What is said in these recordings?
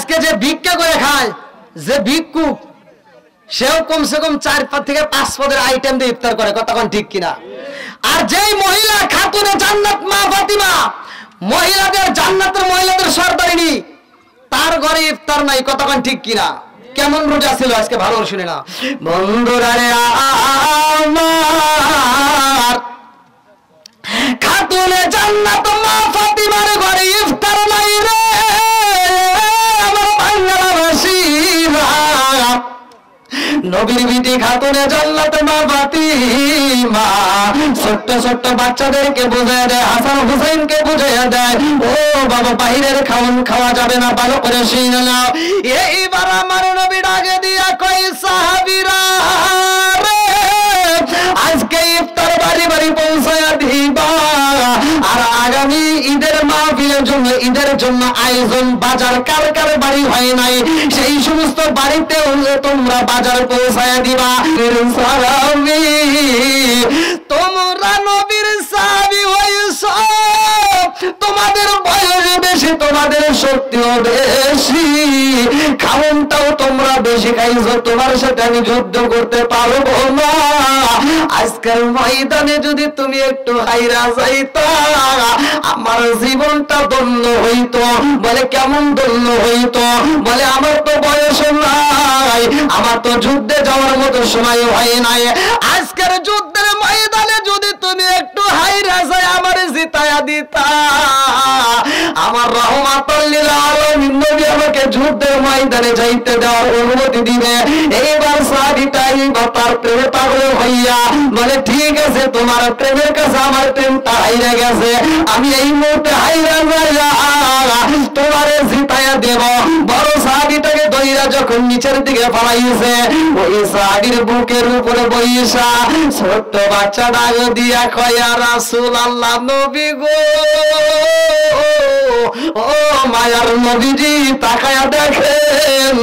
আজকে যে ভিক্ষা করে খায়, যে ভিক্ষুক, সেও কমসে কম 4 থেকে 5 পদের আইটেম দিয়ে ইফতার করে, কতক্ষণ ঠিক কিনা? আর যেই মহিলা খাতুনে জান্নাত মা ফাতিমা, মহিলাদের জান্নাতের মহিলাদের সর্দারিনী, তার ঘরে ইফতার নাই, কতক্ষণ ঠিক কিনা? কেমন রোজা ছিল আজকে ভালো শুনে না বন্ধুরা রে আমার, খাতুনে জান্নাত মা ফাতিমার ঘরে ইফতার নাই রে আমার বাংলাবাসীরা। নবীর বিটি খাতুনে জান্নাত মা ফাতিমা ছোট্ট ছোট্ট বাচ্চাদেরকে বুঝিয়ে দেয়, হাসান হুসাইনকে বুঝিয়ে দেয়, ও বাবা বাইরের খাওয়ান খাওয়া যাবে না, ভালো করে শুনে নাও। এইবার আমার নবী ডাকে দিয়া কই সাহাবীরা রে, আজকে ইফতার বাড়ি বাড়ি পৌঁছায়া দিবা, আর আগামী ঈদের মাহফিলের জন্য, ঈদের জন্য আয়োজন বাজার কার কার বাড়ি হয় নাই, সেই সমস্ত বাড়িতে তোমরা বাজার পৌঁছায়া দিবা। তোমরা নবীর সাহাবী হইছ, তোমাদের বয়স বেশি, তোমাদের শক্তিও বেশি, খাওনটাও তোমরা বেশি খাইছো, তোমার সাথে আমি যুদ্ধ করতে পারবো না। আজকের ময়দানে যদি তুমি একটু হাইরা যাইতা, আমার জীবনটা ধন্য হইতো। বলে কেমন ধন্য হইতো? বলে আমার তো বয়স নাই, আমার তো যুদ্ধে যাওয়ার মতো সময় হয় নাই, আজকের যুদ্ধের ময়দানে যদি তুমি একটু হাইরা যাই আমার জিতায়া দিতা, আমার রহমাতুল লিল আলামিন নবী আমাকে যুদ্ধের ময়দানে যাইতে দেওয়ার অনুমতি দিবে। এইবার সাহাবীটা এইবার তার প্রেমে পাগল হইয়া বলে ঠিক আছে, তোমার প্রেমের কাছে আমার প্রেমটা হাইরা গেছে, আমি এই মুহূর্তে হাইরা যাইয়া তোমারে জিতায়া দেব। বড় সাহাবীটাকে দইরা যখন নিচের দিকে ফলাইছে, ওই সাহাবীর বুকের উপরে বইসা ছোট্ট বাচ্চা ডাক দিয়া কয়, ইয়া রাসূলুল্লাহ, নবী গো, ও মায়ার নবীজি, তাকায়া দেখেন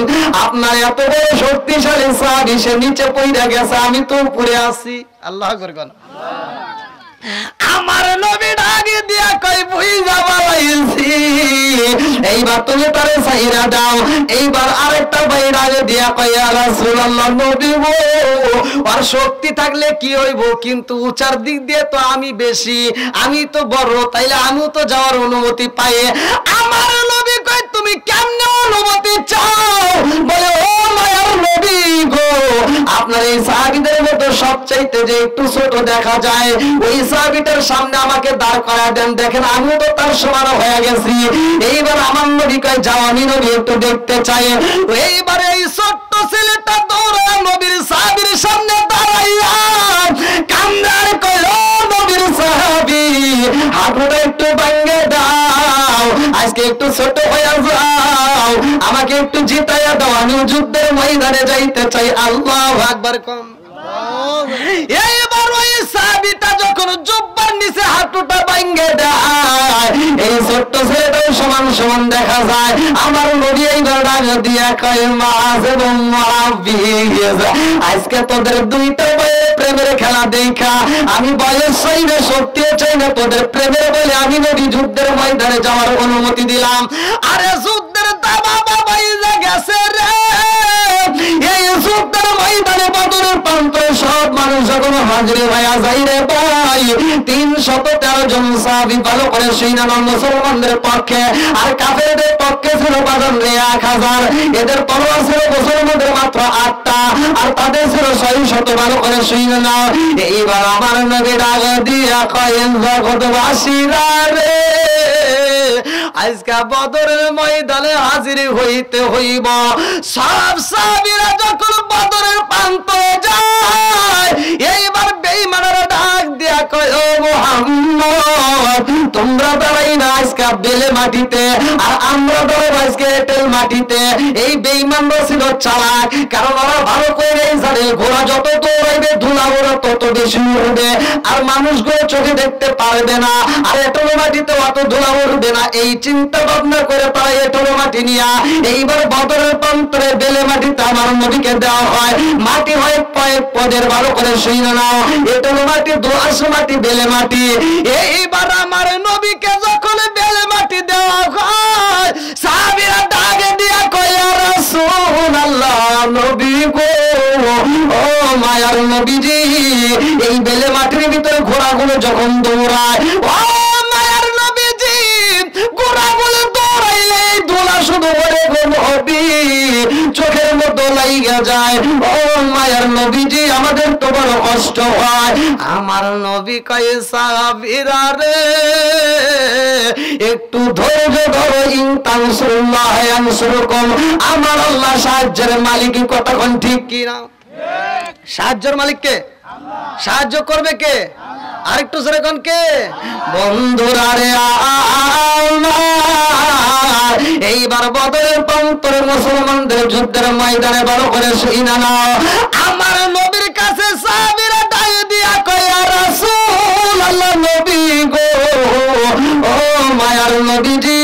আপনার এত বড় শক্তিশালী সাহাবী, সে নিচে পইরা গেছে, আমি তো উপরে আছি। আল্লাহু আকবার। আমার নবী ডাকে দিয়া কই বুঝা বালাইছি, এইবার তুমি তারে ছাইরা দাও। এইবার আরেকটা ভাই ডাকে দিয়া কই, ইয়া রাসূলুল্লাহ, নবী গো, আর শক্তি থাকলে কি হইব, কিন্তু উচার দিক দিয়ে তো আমি বেশি, আমি তো বড়, তাইলে আমিও তো যাওয়ার অনুমতি পাই। আমার নবী কই, তুমি কেমনে অনুমতি চাও? বলে, ও মায়ার নবী গো, আপনার এই সাহাবীদের মধ্যে সবচাইতে যে একটু ছোট দেখা যায়, ওই সাহাবীটার সামনে আমাকে দাঁড় করায় দেন, দেখেন আমিও তো তার সমান হয়ে গেছি। এইবার আমার নবী কয়, যাও, আমি নবী একটু দেখতে চাই। এইবার এই ছোট্ট ছেলেটা দৌড়া নবীর সাহাবীর সামনে দাঁড়াইয়া কান্দার কয়, ও নবীর সাহাবী, হাঁটুটা একটু ভাঙে দাও, আজকে একটু ছোট হয়ে যাও, আমাকে একটু জিতাইয়া দাও, আমিও যুদ্ধের ময়দানে যাইতে চাই। আল্লাহু আকবার। কম এইবার ওই সাহাবীটা যখন জুব্বার নিচে হাঁটুটা ভাঙে দেয়, এই ছোট্ট ছেলেটাও সমান সমান দেখা যায়। আমার নবী এইবার ডাক দিয়া কয়, মাস এবং মাহফিজ, আজকে তোদের দুইটা বয়ে প্রেমের খেলা দেখা আমি বয়স চাই না, শক্তিও চাই না, তোদের প্রেমের বলে আমি নবী যুদ্ধের ময়দানে যাওয়ার অনুমতি দিলাম। আরে যুদ্ধের দাবা বাবাই গেছে রে, এই যুদ্ধের ময়দানে বদরের প্রান্তরে সব মানুষ যখন হাজির হইয়া যাই রে ভাই, 313 জন সাহাবী ভালো করে সৈন্যবান মুসলমানদের পক্ষে, আর কাফেরদের পক্ষে ছিল বাজার 1000, এদের তলোয়ার ছিল মুসলমানদের মাত্র 8টা, আর তাদের ছিল 600 ভালো করে সৈন্য নাও। এইবার আমার নবী ডাক দিয়া কয়েন, জগৎবাসীরা রে, আজকে বদরের ময়দানে হাজির হইতে হইব। সব সাহাবীরা যখন বদরের প্রান্তে যায়, এইবার বেঈমানেরা ডাক দিয়া কয়, ও মুহাম্মদ, তোমরা দাঁড়াই না আজকে বেলে মাটিতে, আর আমরা দাঁড়াবো আজকে এঁটেল মাটিতে। এই বেঈমানরা ছিল চালাক, কারণ ওরা ভালো করে জানে ঘোড়া যত দৌড়াইবে ধুলা ওরা তত বেশি উড়বে, আর মানুষগুলো চোখে দেখতে পারবে না, আর এঁটেল মাটিতে অত ধুলা উড়বে না। এই চিন্তা ভাবনা করে তারা এঁটেল মাটি নিয়া এইবার বদরের প্রান্তরে বেলে মাটিতে আমার নবীকে দেওয়া হয়। মাটি হয় কয়েক পদের, ভালো করে শুনে নাও, এঁটেল মাটি, দোআঁশ মাটি, বেলে মাটি। এইবার আমার নবীকে যখন বেলে মাটি দেওয়া হয়, সাহাবীরা ডাকে দিয়া নবীজি এই বেলে মাটির ভিতরে ঘোড়াগুলো যখন দৌড়ায়, ও মায়ার নবীজি ঘোড়াগুলো দৌড়াইলে দোলা শুধু করে নবী চোখের মতো লাইগা যায়। ও মায়ার নবীজি আমাদের তো বড় কষ্ট হয়। আমার নবী কয় সাহাবীরা রে একটু ধৈর্য ধরো, ইন তানসুরুল্লাহ ইয়ানসুরকুম, আমার আল্লাহ সাহায্যের মালিক। কতক্ষণ ঠিক কি না? সাহায্যের মালিক কে? সাহায্য করবে কে? আরেকটু জোরে কোন কে? বন্ধুরা রে এইবার বদরের প্রান্তরে মুসলমানদের যুদ্ধের ময়দানে বড় করে শুইনা নাও। আমার নবীর কাছে সাহাবীরা ডাক দিয়া কয় ইয়া রাসূলুল্লাহ, নবী গো, ও মায়ার নবীজি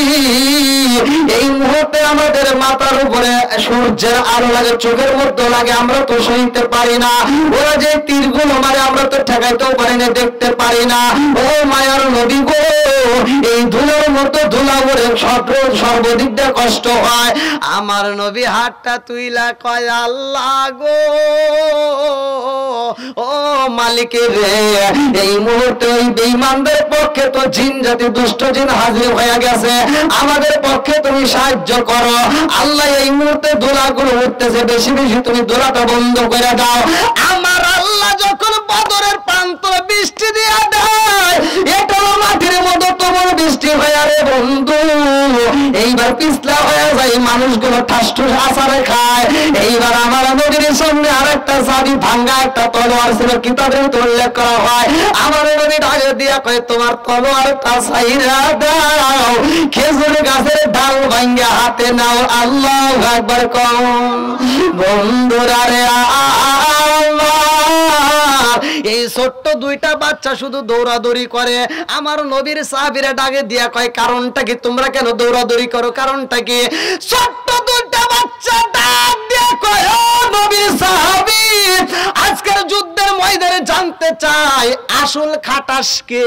এই মুহূর্তে আমাদের মাথার উপরে সূর্যের আলো লাগে, চোখের মধ্যে লাগে, আমরা তো সইতে পারি না। ওরা যে তীরগুলো মারে আমরা তো ঠেকাইতেও পারি না, দেখতে পারি না। ও মায়ার নবী গো, এই ধুলার মতো ধুলা পড়ে সর্বদিক দিয়ে কষ্ট হয়। আমার নবী হাতটা তুইলা কয় আল্লাহ গো, ও মালিক রে, এই মুহূর্তে ওই বেঈমানদের পক্ষে তো জিন জাতি দুষ্ট জিন হাজির হয়ে গেছে, আমাদের পক্ষে তুমি সাহায্য করো। আল্লাহ এই মুহূর্তে দোলাগুলো উঠতেছে, বেশি বেশি তুমি দোলাটা বন্ধ করে দাও। আমার আল্লাহ যখন বদরের প্রান্তরে বৃষ্টি দিয়া দেয়, এটা মাটির মতো তোমার বৃষ্টি হয়ে রে বন্ধু এইবার পিছলা হয়ে যায়, মানুষগুলো ঠাস ঠুস আছাড়ে খায়। এইবার আমার নবীর সামনে আরেকটা সাবি ভাঙ্গা একটা তলোয়ার ছিল, কিতাবে উল্লেখ করা হয়। আমার নবী ডাকে দিয়া কয় তোমার তলোয়ারটা ছাইরা দাও, খেজুর গাছের ডাল ভাঙ্গা হাতে নাও, আল্লাহু আকবার কও। বন্ধুরা রে এই ছোট্ট দুইটা বাচ্চা শুধু দৌড়াদৌড়ি করে। আমার নবীর সাহাবীরা ডাকে দিয়া কয় কারণটা কি? তোমরা কেন দৌড়াদৌড়ি করো? কারণটা কি? ছোট্ট দুইটা বাচ্চা ডাক দিয়া কয় ও নবীর সাহাবী, আজকের যুদ্ধের ময়দানে জানতে চাই আসল খাটাস কে?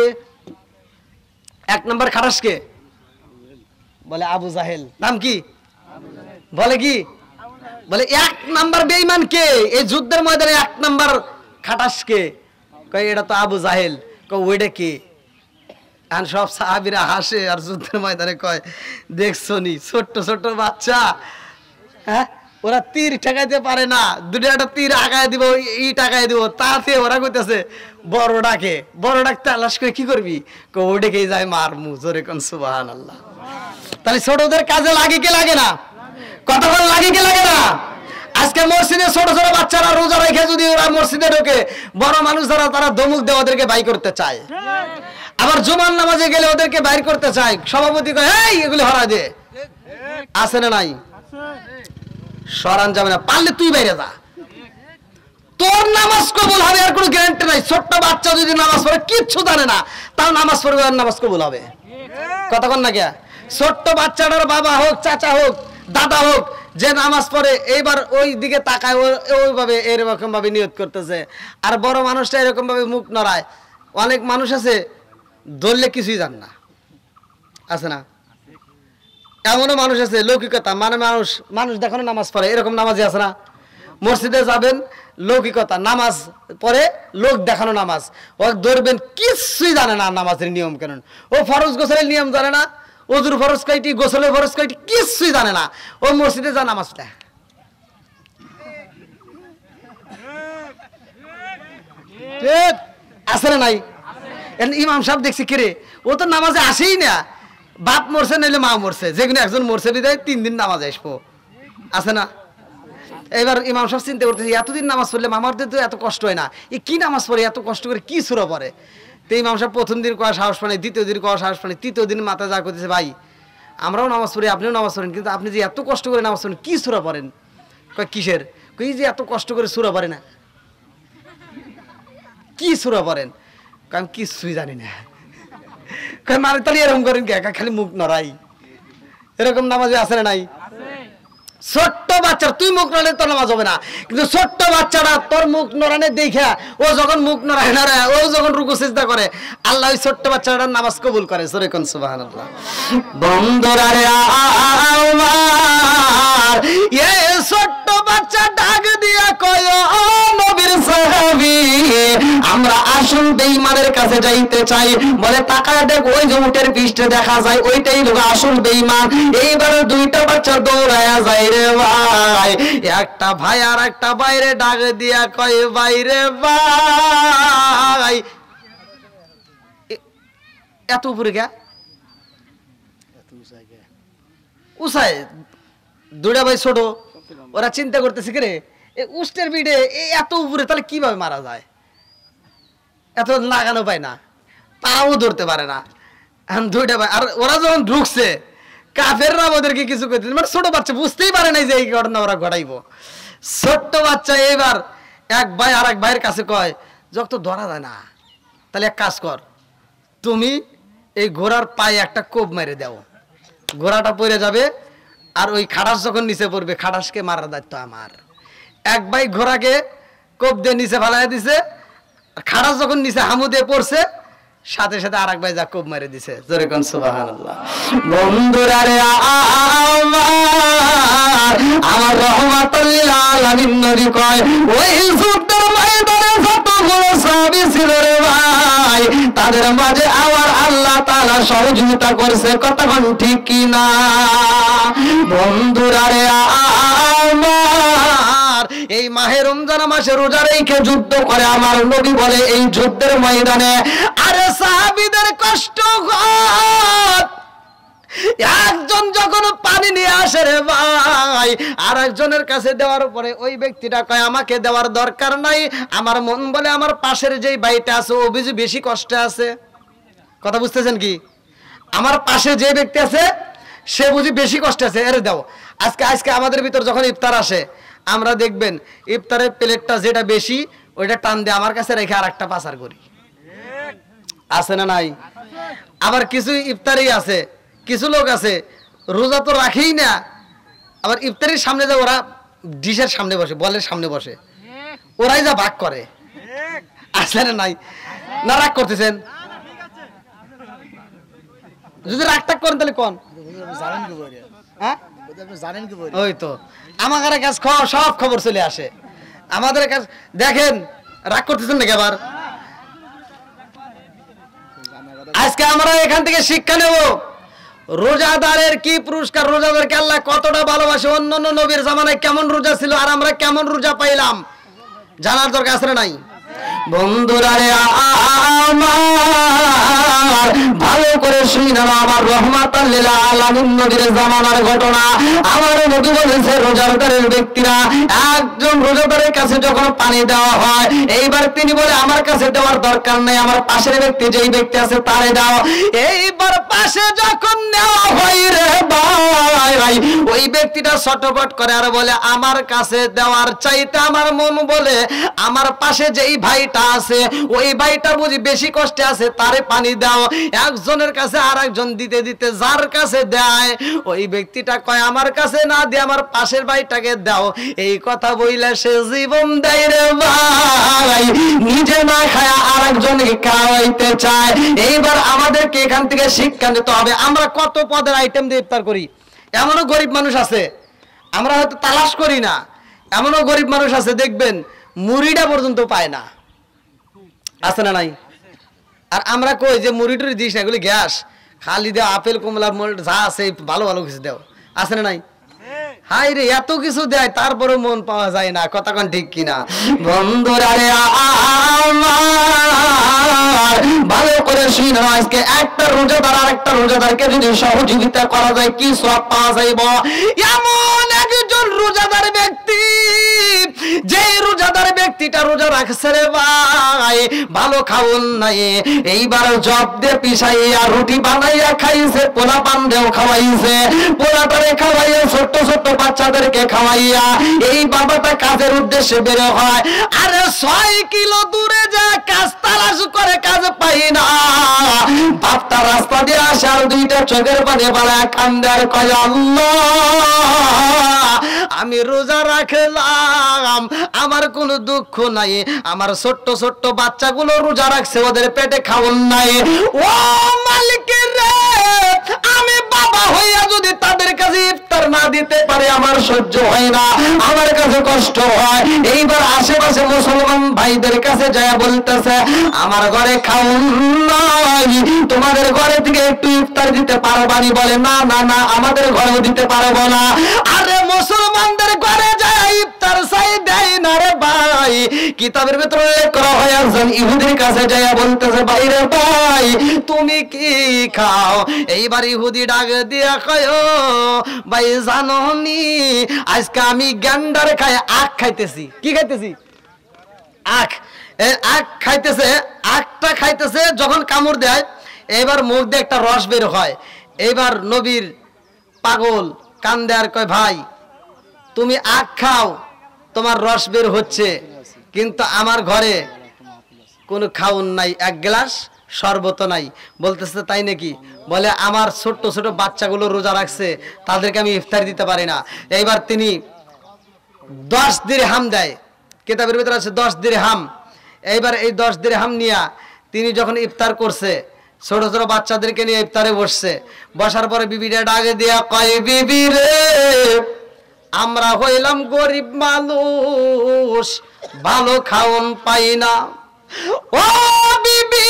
এক নম্বর খাটাস কে? বলে আবু জাহেল। নাম কি? বলে কি? বলে এক নাম্বার বেঈমান কে? এই যুদ্ধের ময়দানে এক নাম্বার খাটাস কে? কয় এটা তো আবু জাহেল। কয় ওইটা কে? আর সব সাহাবীরা হাসে আর যুদ্ধের ময়দানে কয় দেখছো নি ছোট্ট ছোট্ট বাচ্চা, হ্যাঁ ওরা তীর ঠেকাইতে পারে না, দুটো একটা তীর আগায় দিব, ই টাকায় দিব, তাতে ওরা কইতেছে বড় ডাকে। বড় ডাক তালাশ করে কি করবি? কয় ও ডেকেই যায় মারমু। জোরে কোন সুবহানাল্লাহ। তাহলে ছোটদের কাজে লাগে কি লাগে না? কতক্ষণ লাগে কি লাগে না? আজকে মসজিদে ছোট ছোট বাচ্চারা রোজা রেখে যদি ওরা মসজিদে ঢোকে, বড় মানুষ যারা তারা ধমক দিয়ে ওদেরকে বাইর করতে চায়। আবার জুমার নামাজে গেলে ওদেরকে বাইর করতে চায়। সভাপতি কয় এই এগুলি হরা দে, আছে না নাই? সরান যাবে না, পারলে তুই বাইরে যা, তোর নামাজ কবুল হবে আর কোনো গ্যারান্টি নাই। ছোট্ট বাচ্চা যদি নামাজ পড়ে কিচ্ছু জানে না, তাও নামাজ পড়বে আর নামাজ কবুল হবে। কতক্ষণ না গিয়া ছোট্ট বাচ্চাটার বাবা হোক, চাচা হোক, দাদা হোক, যে নামাজ পড়ে এইবার ওই দিকে তাকায়, ওইভাবে এরকম ভাবে নিয়ত করতেছে। আর বড় মানুষটা এরকম ভাবে মুখ নড়ায়। অনেক মানুষ আছে ধরলে কিছুই জান না, আছে না? এমনও মানুষ আছে লৌকিকতা, মানে মানুষ মানুষ দেখানো নামাজ পড়ে, এরকম নামাজই আছে না? মসজিদে যাবেন লৌকিকতা, নামাজ পড়ে লোক দেখানো নামাজ, ও ধরবেন কিছুই জানে না নামাজের নিয়ম কানুন। ও ফরজ গোসলের নিয়ম জানে না, ওজুর ফরজ কয়টি, গোসলের ফরজ কয়টি, কিছুই জানে না। ও মসজিদে যা নামাজটা আছে না নাই? ইমাম সাহেব দেখছি কিরে ও তো নামাজে আসেই না, বাপ মরছে নাইলে মা মরছে, যেগুলো একজন মরছে বিদায় 3 দিন নামাজ আসবো, আছে না? এবার ইমাম সাহেব চিন্তা করতেছে এতদিন নামাজ পড়লে মামারদের তো এত কষ্ট হয় না, এ কি নামাজ পড়ে এত কষ্ট করে কি সূরা পড়ে? তো ইমাম সাহেব প্রথম দিন কয়া সাহস পানে, দ্বিতীয় দিন কয়া সাহস পানে, তৃতীয় দিন মাথা যা করতেছে ভাই আমরাও নামাজ পড়ি, আপনিও নামাজ পড়েন, কিন্তু আপনি যে এত কষ্ট করে নামাজ পড়েন কি সূরা পড়েন? কয় কিসের? কই যে এত কষ্ট করে সূরা পড়ে না, কি সূরা পড়েন? কয় আমি কিছুই জানি না। কয় মানে তাহলে এরকম করেন কে? খালি মুখ নড়াই, এরকম নামাজে আছে না নাই? ছোট্ট বাচ্চা তুই মুখ নড়ালে তোর নামাজ হবে না, কিন্তু ছোট্ট বাচ্চাটা তোর মুখ নড়ানে দেখা ও যখন মুখ নড়ায় না, ও যখন রুকু সিজদা করে, আল্লাহ ওই ছোট্ট বাচ্চাটার নামাজ কবুল করে। সরে কোন সুবহানাল্লাহ। বন্ধুরা রে আমার এই ছোট্ট বাচ্চা ডাক দিয়া কয় ও নবীর সাহাবী, বেঈমানের কাছে যাইতে চাই, বলে তাকায় দেখ ওই যে উটের পৃষ্ঠে দেখা যায় ওইটাই লোক আসল বেঈমান। এইবার দুইটা বাচ্চা দৌড়ায়া যায় রে ভাই। একটা ভাই আর একটা বাইরে ডাক দিয়া কয় বাইরে ভাই এত উপরে গা উসাই দুইটা ভাই ছোট, ওরা চিন্তা করতেছে কি রে উষ্টের বিড়ে এত উপরে তাহলে কিভাবে মারা যায়, এত লাগানো পায় না, পাও ধরতে পারে না। দুইটা ভাই আর ওরা যখন ঢুকছে কাফেররা ওদেরকে কিছু করতে, মানে ছোট বাচ্চা বুঝতেই পারে নাই যে এই ঘটনা ওরা ঘটাইব। ছোট্ট বাচ্চা এইবার এক ভাই আর এক ভাইয়ের কাছে কয় যখন তো ধরা যায় না তাহলে এক কাজ কর, তুমি এই ঘোড়ার পায়ে একটা কোপ মেরে দাও, ঘোড়াটা পড়ে যাবে আর ওই খাটাস যখন নিচে পড়বে খাটাসকে মারার দায়িত্ব আমার। এক ভাই ঘোড়াকে কোপ দিয়ে নিচে ফালাই দিছে, খাটাস যখন নিচে হামু দিয়ে পড়ছে সাথে সাথে আর এক ভাই যা কোপ মেরে দিছে। জোরে কোন সুবহানাল্লাহ। বন্ধুরা রে আমার রহমাতুল লিল আলামিন নবী কয় ওই যুদ্ধের ময়দানে যতগুলো সাহাবী ছিল রে ভাই তাদের মাঝে আমার আল্লাহ তাআলা সহযোগিতা করেছে, কথা কোন ঠিক কি না? বন্ধুরা রে আমার এই মাহে রমজান মাসে রোজা রেখে যুদ্ধ করে আমার নবী বলে এই যুদ্ধের ময়দানে আরে সাহাবীদের কষ্ট হয়, একজন যখন পানি নিয়ে আসে রে ভাই আর একজনের কাছে দেওয়ার পরে ওই ব্যক্তিটা কয় আমাকে দেওয়ার দরকার নাই, আমার মন বলে আমার পাশের যেই ভাইটা আছে ও বুঝি বেশি কষ্টে আছে। কথা বুঝতেছেন কি? আমার পাশে যে ব্যক্তি আছে সে বুঝি বেশি কষ্টে আছে, এরে দাও। আজকে আমাদের ভিতর যখন ইফতার আসে আমরা দেখবেন ইফতারের প্লেটটা যেটা বেশি ওইটা টান দিয়ে আমার কাছে রেখে আর একটা পাচার করি, আছে না নাই? আবার কিছু ইফতারি আছে, কিছু লোক আছে রোজা তো রাখেই না, আবার ইফতারির সামনে যা ওরা ডিশের সামনে বসে, বলের সামনে বসে, ওরাই যা ভাগ করে, আছে না নাই? না রাগ করতেছেন? যদি রাগটা করেন তাহলে কোন ওই তো আমাদের কাছে সব খবর চলে আসে আমাদের কাছে। দেখেন রাগ করতেছেন নাকি? আবার আজকে আমরা এখান থেকে শিক্ষা নেব রোজাদারের কি পুরস্কার, রোজাদারকে আল্লাহ কতটা ভালোবাসে, অন্যান্য নবীর জামানায় কেমন রোজা ছিল আর আমরা কেমন রোজা পাইলাম জানার দরকার আছে না নাই? বন্ধুরা রে আমার ভালো করে শুনে আমার রহমাতুল লিল আলামিন নবীর জামানার ঘটনা। আমার নবী বলেছে রোজাদারের ব্যক্তিরা একজন রোজাদারের কাছে যখন পানি দেওয়া হয় এইবার তিনি বলে আমার কাছে দেওয়ার দরকার নেই, আমার পাশের ব্যক্তি যেই ব্যক্তি আছে তারে দাও। এইবার পাশে যখন নেওয়া হয় রে ভাই ওই ব্যক্তিটা ছটফট করে আর বলে আমার কাছে দেওয়ার চাইতে আমার মন বলে আমার পাশে যেই ভাইটা আছে ওই ভাইটা বুঝি বেশি কষ্টে আছে তারে পানি দাও। একজনের কাছে আর একজন দিতে দিতে যার কাছে দেয় ওই ব্যক্তিটা কয় আমার কাছে না দিয়ে আমার পাশের ভাইটাকে দাও। এই কথা বইলে সে জীবন দেয় রে ভাই, নিজে না খায় আর একজনকে খাওয়াইতে চায়। এইবার আমাদেরকে এখান থেকে শিক্ষা নিতে হবে। আমরা কত পদের আইটেম দিয়ে ইফতার করি, এমনও গরিব মানুষ আছে আমরা হয়তো তালাশ করি না, এমনও গরিব মানুষ আছে দেখবেন মুড়িটা পর্যন্ত পায় না, আছে না নাই? আর আমরা কই যে মুড়ি টুড়ি দিস না, এগুলি গ্যাস, খালি দেও আপেল কমলা যা আছে ভালো ভালো কিছু দেও, আছে না নাই? হাই রে এত কিছু দেয় তারপরে মন পাওয়া যায় না, কথা কোন ঠিক কিনা? বন্ধুরা রে আমার ভালো করে শুনো আজকে একটা রোজাদার আর একটা রোজাদারকে যদি সহযোগিতা করা যায় কি সওয়াব পাওয়া যাইব। এমন একজন রোজাদার ব্যক্তি যে রোজাদার ব্যক্তিটা রোজা রাখছে রে ভাই ভালো খাওন নাই, এইবার জব দিয়ে পিছাইয়া রুটি বানাইয়া খাইছে, পোলা পান দেও খাওয়াইছে, পোলাটারে খাওয়াইয়া ছোট্ট ছোট্ট বাচ্চাদেরকে খাওয়াইয়া এই বাবাটা কাজের উদ্দেশ্যে বের হয়। আরে 6 কিলো দূরে যা কাজ তালাশ করে কাজ পাই না, বাপটা রাস্তা দিয়ে আসে আর দুইটা চোখের পানি বালা কান্দার কয় আল্লাহ আমি রোজা রাখলাম আমার কোনো দুঃখ নাই, আমার ছোট্ট ছোট্ট বাচ্চাগুলো রোজা রাখছে ওদের পেটে খাওন নাই। ও মালিক রে আমি বাবা হইয়া যদি তাদের কাছে যদি ইফতার না দিতে পারে আমার সহ্য হয় না, আমার কাছে কষ্ট হয়। এইবার আশেপাশে মুসলমান ভাইদের কাছে যায় বলতেছে আমার ঘরে খাউন নাই, তোমাদের ঘরে থেকে একটু ইফতার দিতে পারবানি? বলে না না না, আমাদের ঘরেও দিতে পারবো না। আরে মুসলমানদের ঘরে যায় ইফতার চাই, দেয় না রে ভাই। কিতাবের ভিতরে উল্লেখ করা হয় একজন ইহুদির কাছে যায় বলতেছে ভাই রে ভাই তুমি কি খাও? এইবার ইহুদি ডাক দিয়া কয় ভাই জানো নি আজকে আমি গ্যান্ডার খাই, আখ খাইতেছি। কি খাইতেছি? আখ। আখ খাইতেছে, আখটা খাইতেছে, যখন কামড় দেয় এবার মুখ দিয়ে একটা রস বের হয়। এইবার নবীর পাগল কান্দে আর কয় ভাই তুমি আখ খাও, তোমার রস বের হচ্ছে, কিন্তু আমার ঘরে কোনো খাউন নাই, এক গ্লাস শরবত নাই। বলতেছে তাই নাকি? বলে আমার ছোট্ট ছোট বাচ্চাগুলো রোজা রাখছে, তাদেরকে আমি ইফতার দিতে পারি না। এইবার তিনি 10 দিরহাম দেয়, কিতাবের ভিতরে আছে 10 দিরহাম। এইবার এই 10 দিরহাম নিয়ে তিনি যখন ইফতার করছে, ছোট ছোট বাচ্চাদেরকে নিয়ে ইফতারে বসছে। বসার পরে বিবিটা ডাকে দিয়া কয় বিবি রে আমরা হইলাম গরিব মানুষ, ভালো খাওন পাই না। ও বিবি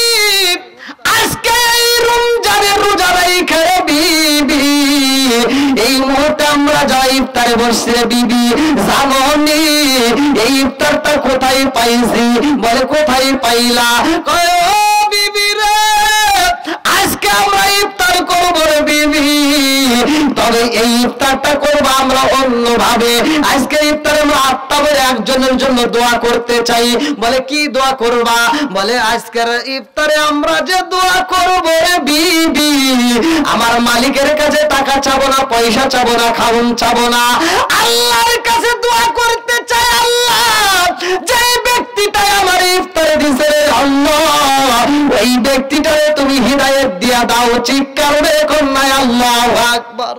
আজকে এই রমজানে রোজা রাইখা বিবি এই মুহূর্তে আমরা যাই ইফতারে বসছে বিবি জানো নি এই ইফতারটা কোথায় পাইছি? বলে কোথায় পাইলা? কয় ও বিবি রে আজকে আমরা ইফতার করবো রে বিবি, তবে এই ইফতারটা করবো আমরা অন্যভাবে। আজকে ইফতারে আমরা আত্মা বলে একজনের জন্য দোয়া করতে চাই। বলে কি দোয়া করবা? বলে আজকের ইফতারে আমরা যে দোয়া করবো রে বিবি আমার মালিকের কাছে টাকা চাবো না, পয়সা চাবো না, খাউন চাবো না, আল্লাহর কাছে দোয়া করতে চাই। আল্লাহ যে ব্যক্তিটা আমার ইফতারে দিছে আল্লাহ ওই ব্যক্তিটারে তুমি হিদায়াত দিয়া দাও। চিৎকার করে কন্যায় আল্লাহু আকবার।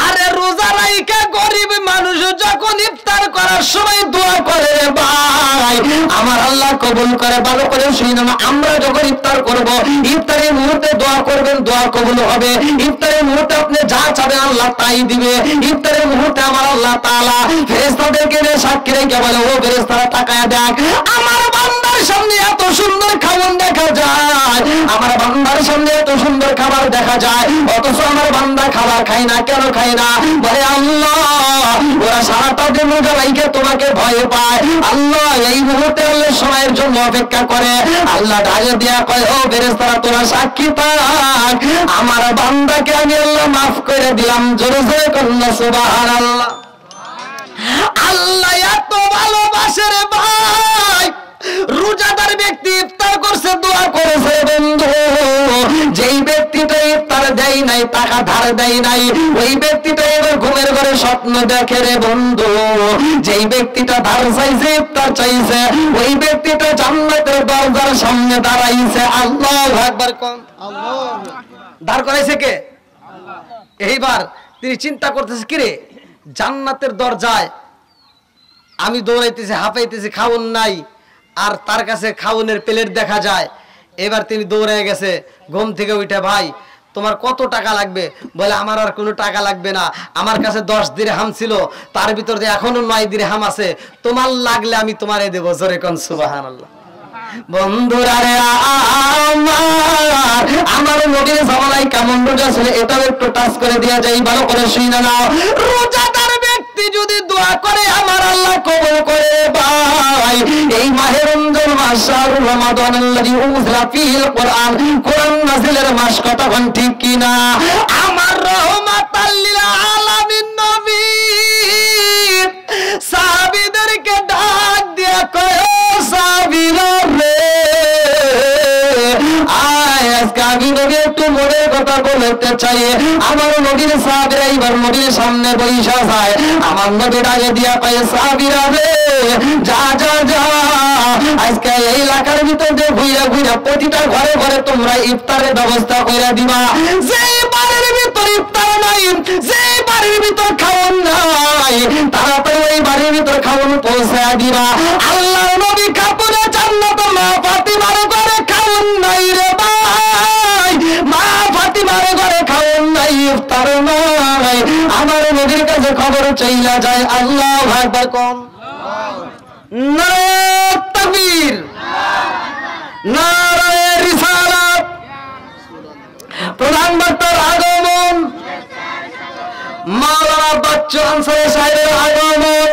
আরে রোজা রাইখা গরিব মানুষ যখন ইফতার করার সময় দোয়া করে ভাই আমার আল্লাহ কবুল করে। ভালো করে শুনে না, আমরা যখন ইফতার করব ইফতারের মুহূর্তে দোয়া করবেন, দোয়া কবুল হবে। ইফতারের মুহূর্তে আপনি যা চাবেন আল্লাহ তাই দিবে। ইফতারের মুহূর্তে আমার আল্লাহ তাআলা ফেরেশতাদেরকে নিয়ে সাক্ষী রেখে বলে ও ফেরেশতারা তাকায়া দেখ আমার বান্দার সামনে এত সুন্দর খাবার দেখা যায়, আমার বান্দার সামনে এত সুন্দর খাবার দেখা যায়, অথচ আমার বান্দা খাবার খায় না। কেন খায় না? বলে আল্লাহ ওরা সারাটা দিন রোজা রাইখে তোমাকে ভয় পায়, আল্লাহ এই মুহূর্তে আল্লাহ সময়ের জন্য অপেক্ষা করে। আল্লাহ ডাকে দিয়া কয় ও ফেরেশতারা তোরা সাক্ষী থাক আমার বান্দাকে আমি আল্লাহ মাফ করে দিলাম। জোরে জোরে কন্যা সুবহানাল্লাহ। আল্লাহ এত ভালোবাসে রে ভাই। রোজাদার ব্যক্তি ইফতার করছে, দোয়া করেছে বন্ধু, যেই ব্যক্তিটা ইফতার দেয় নাই, টাকা ধার দেয় নাই, ওই ব্যক্তিটা এবার ঘুমের ঘরে স্বপ্ন দেখে রে বন্ধু। যেই ব্যক্তিটা ধার চাইছে, ইফতার চাইছে, ওই ব্যক্তিটা জান্নাতের দরজার সামনে দাঁড়াইছে। আল্লাহু আকবার কোন আল্লাহ। ধার করাইছে কে? এইবার তিনি চিন্তা করতেছে কিরে জান্নাতের দরজায় আমি দৌড়াইতেছি, হাঁপাইতেছি, খাওন নাই, আর তার কাছে খাওনের প্লেট দেখা যায়। এবার তিনি দৌড়ে গেছে ঘুম থেকে উঠে, ভাই তোমার কত টাকা লাগবে? বলে আমার আর কোনো টাকা লাগবে না, আমার কাছে 10 দিরহাম ছিল, তার ভিতর দিয়ে এখনো 9 দিরহাম আছে, তোমার লাগলে আমি তোমারে দেবো। জোরে কোন সুবহানাল্লাহ। বন্ধুরা রে আমার নবীর জামানায় কেমন রোজা ছিল এটাও একটু টাচ করে দেওয়া যায়, ভালো করে শুনে নাও। রোজাদার ব্যক্তি যদি দোয়া করে আমার আল্লাহ কবুল করে ভাই। এই মাহে রমজান মাস শাহরুর রমাদানাল্লাযী উনজিলা ফীহিল কুরআন, কোরআন নাযিলের মাস, কথা কোন ঠিক কি না? আমার রহমাতাল লিল আলামিন নবী সাহাবীদেরকে ডাক দিয়া কয় সাহাবীরা রে আজকে আমি নবী একটু মনের কথা বলতে চাই। আমার নবীর সাহাবীরা এইবার নবীর সামনে বইসা যায়। আমার নবী ডাকে দিয়া কয় সাহাবীরা রে যা যা যা আজকে এই এলাকার ভিতর দিয়ে ঘুরে ঘুরে প্রতিটা ঘরে ঘরে তোমরা ইফতারের ব্যবস্থা করে দিবা। যে বাড়ির ভিতর ইফতার নাই, যে বাড়ির ভিতর খাওয়ান নাই, তাড়াতাড়ি ওই বাড়ির ভিতর খাওয়ান পৌঁছে দিবা। আল্লাহর নবী কাপড়ে জান্নাত মা ফাতিমার ঘরে খাওয়ান নাই রে ভাই, মা ফাতিমার ঘরে খাওয়ান নাই, ইফতার নাই। খবর চইলা যায়। আল্লাহু আকবার কম। নারে তাকবীর, নারে রিসালাত। প্রধান বক্তার আগমন, মাওলানা বাচ্চু আনসারী সাহেবের আগমন,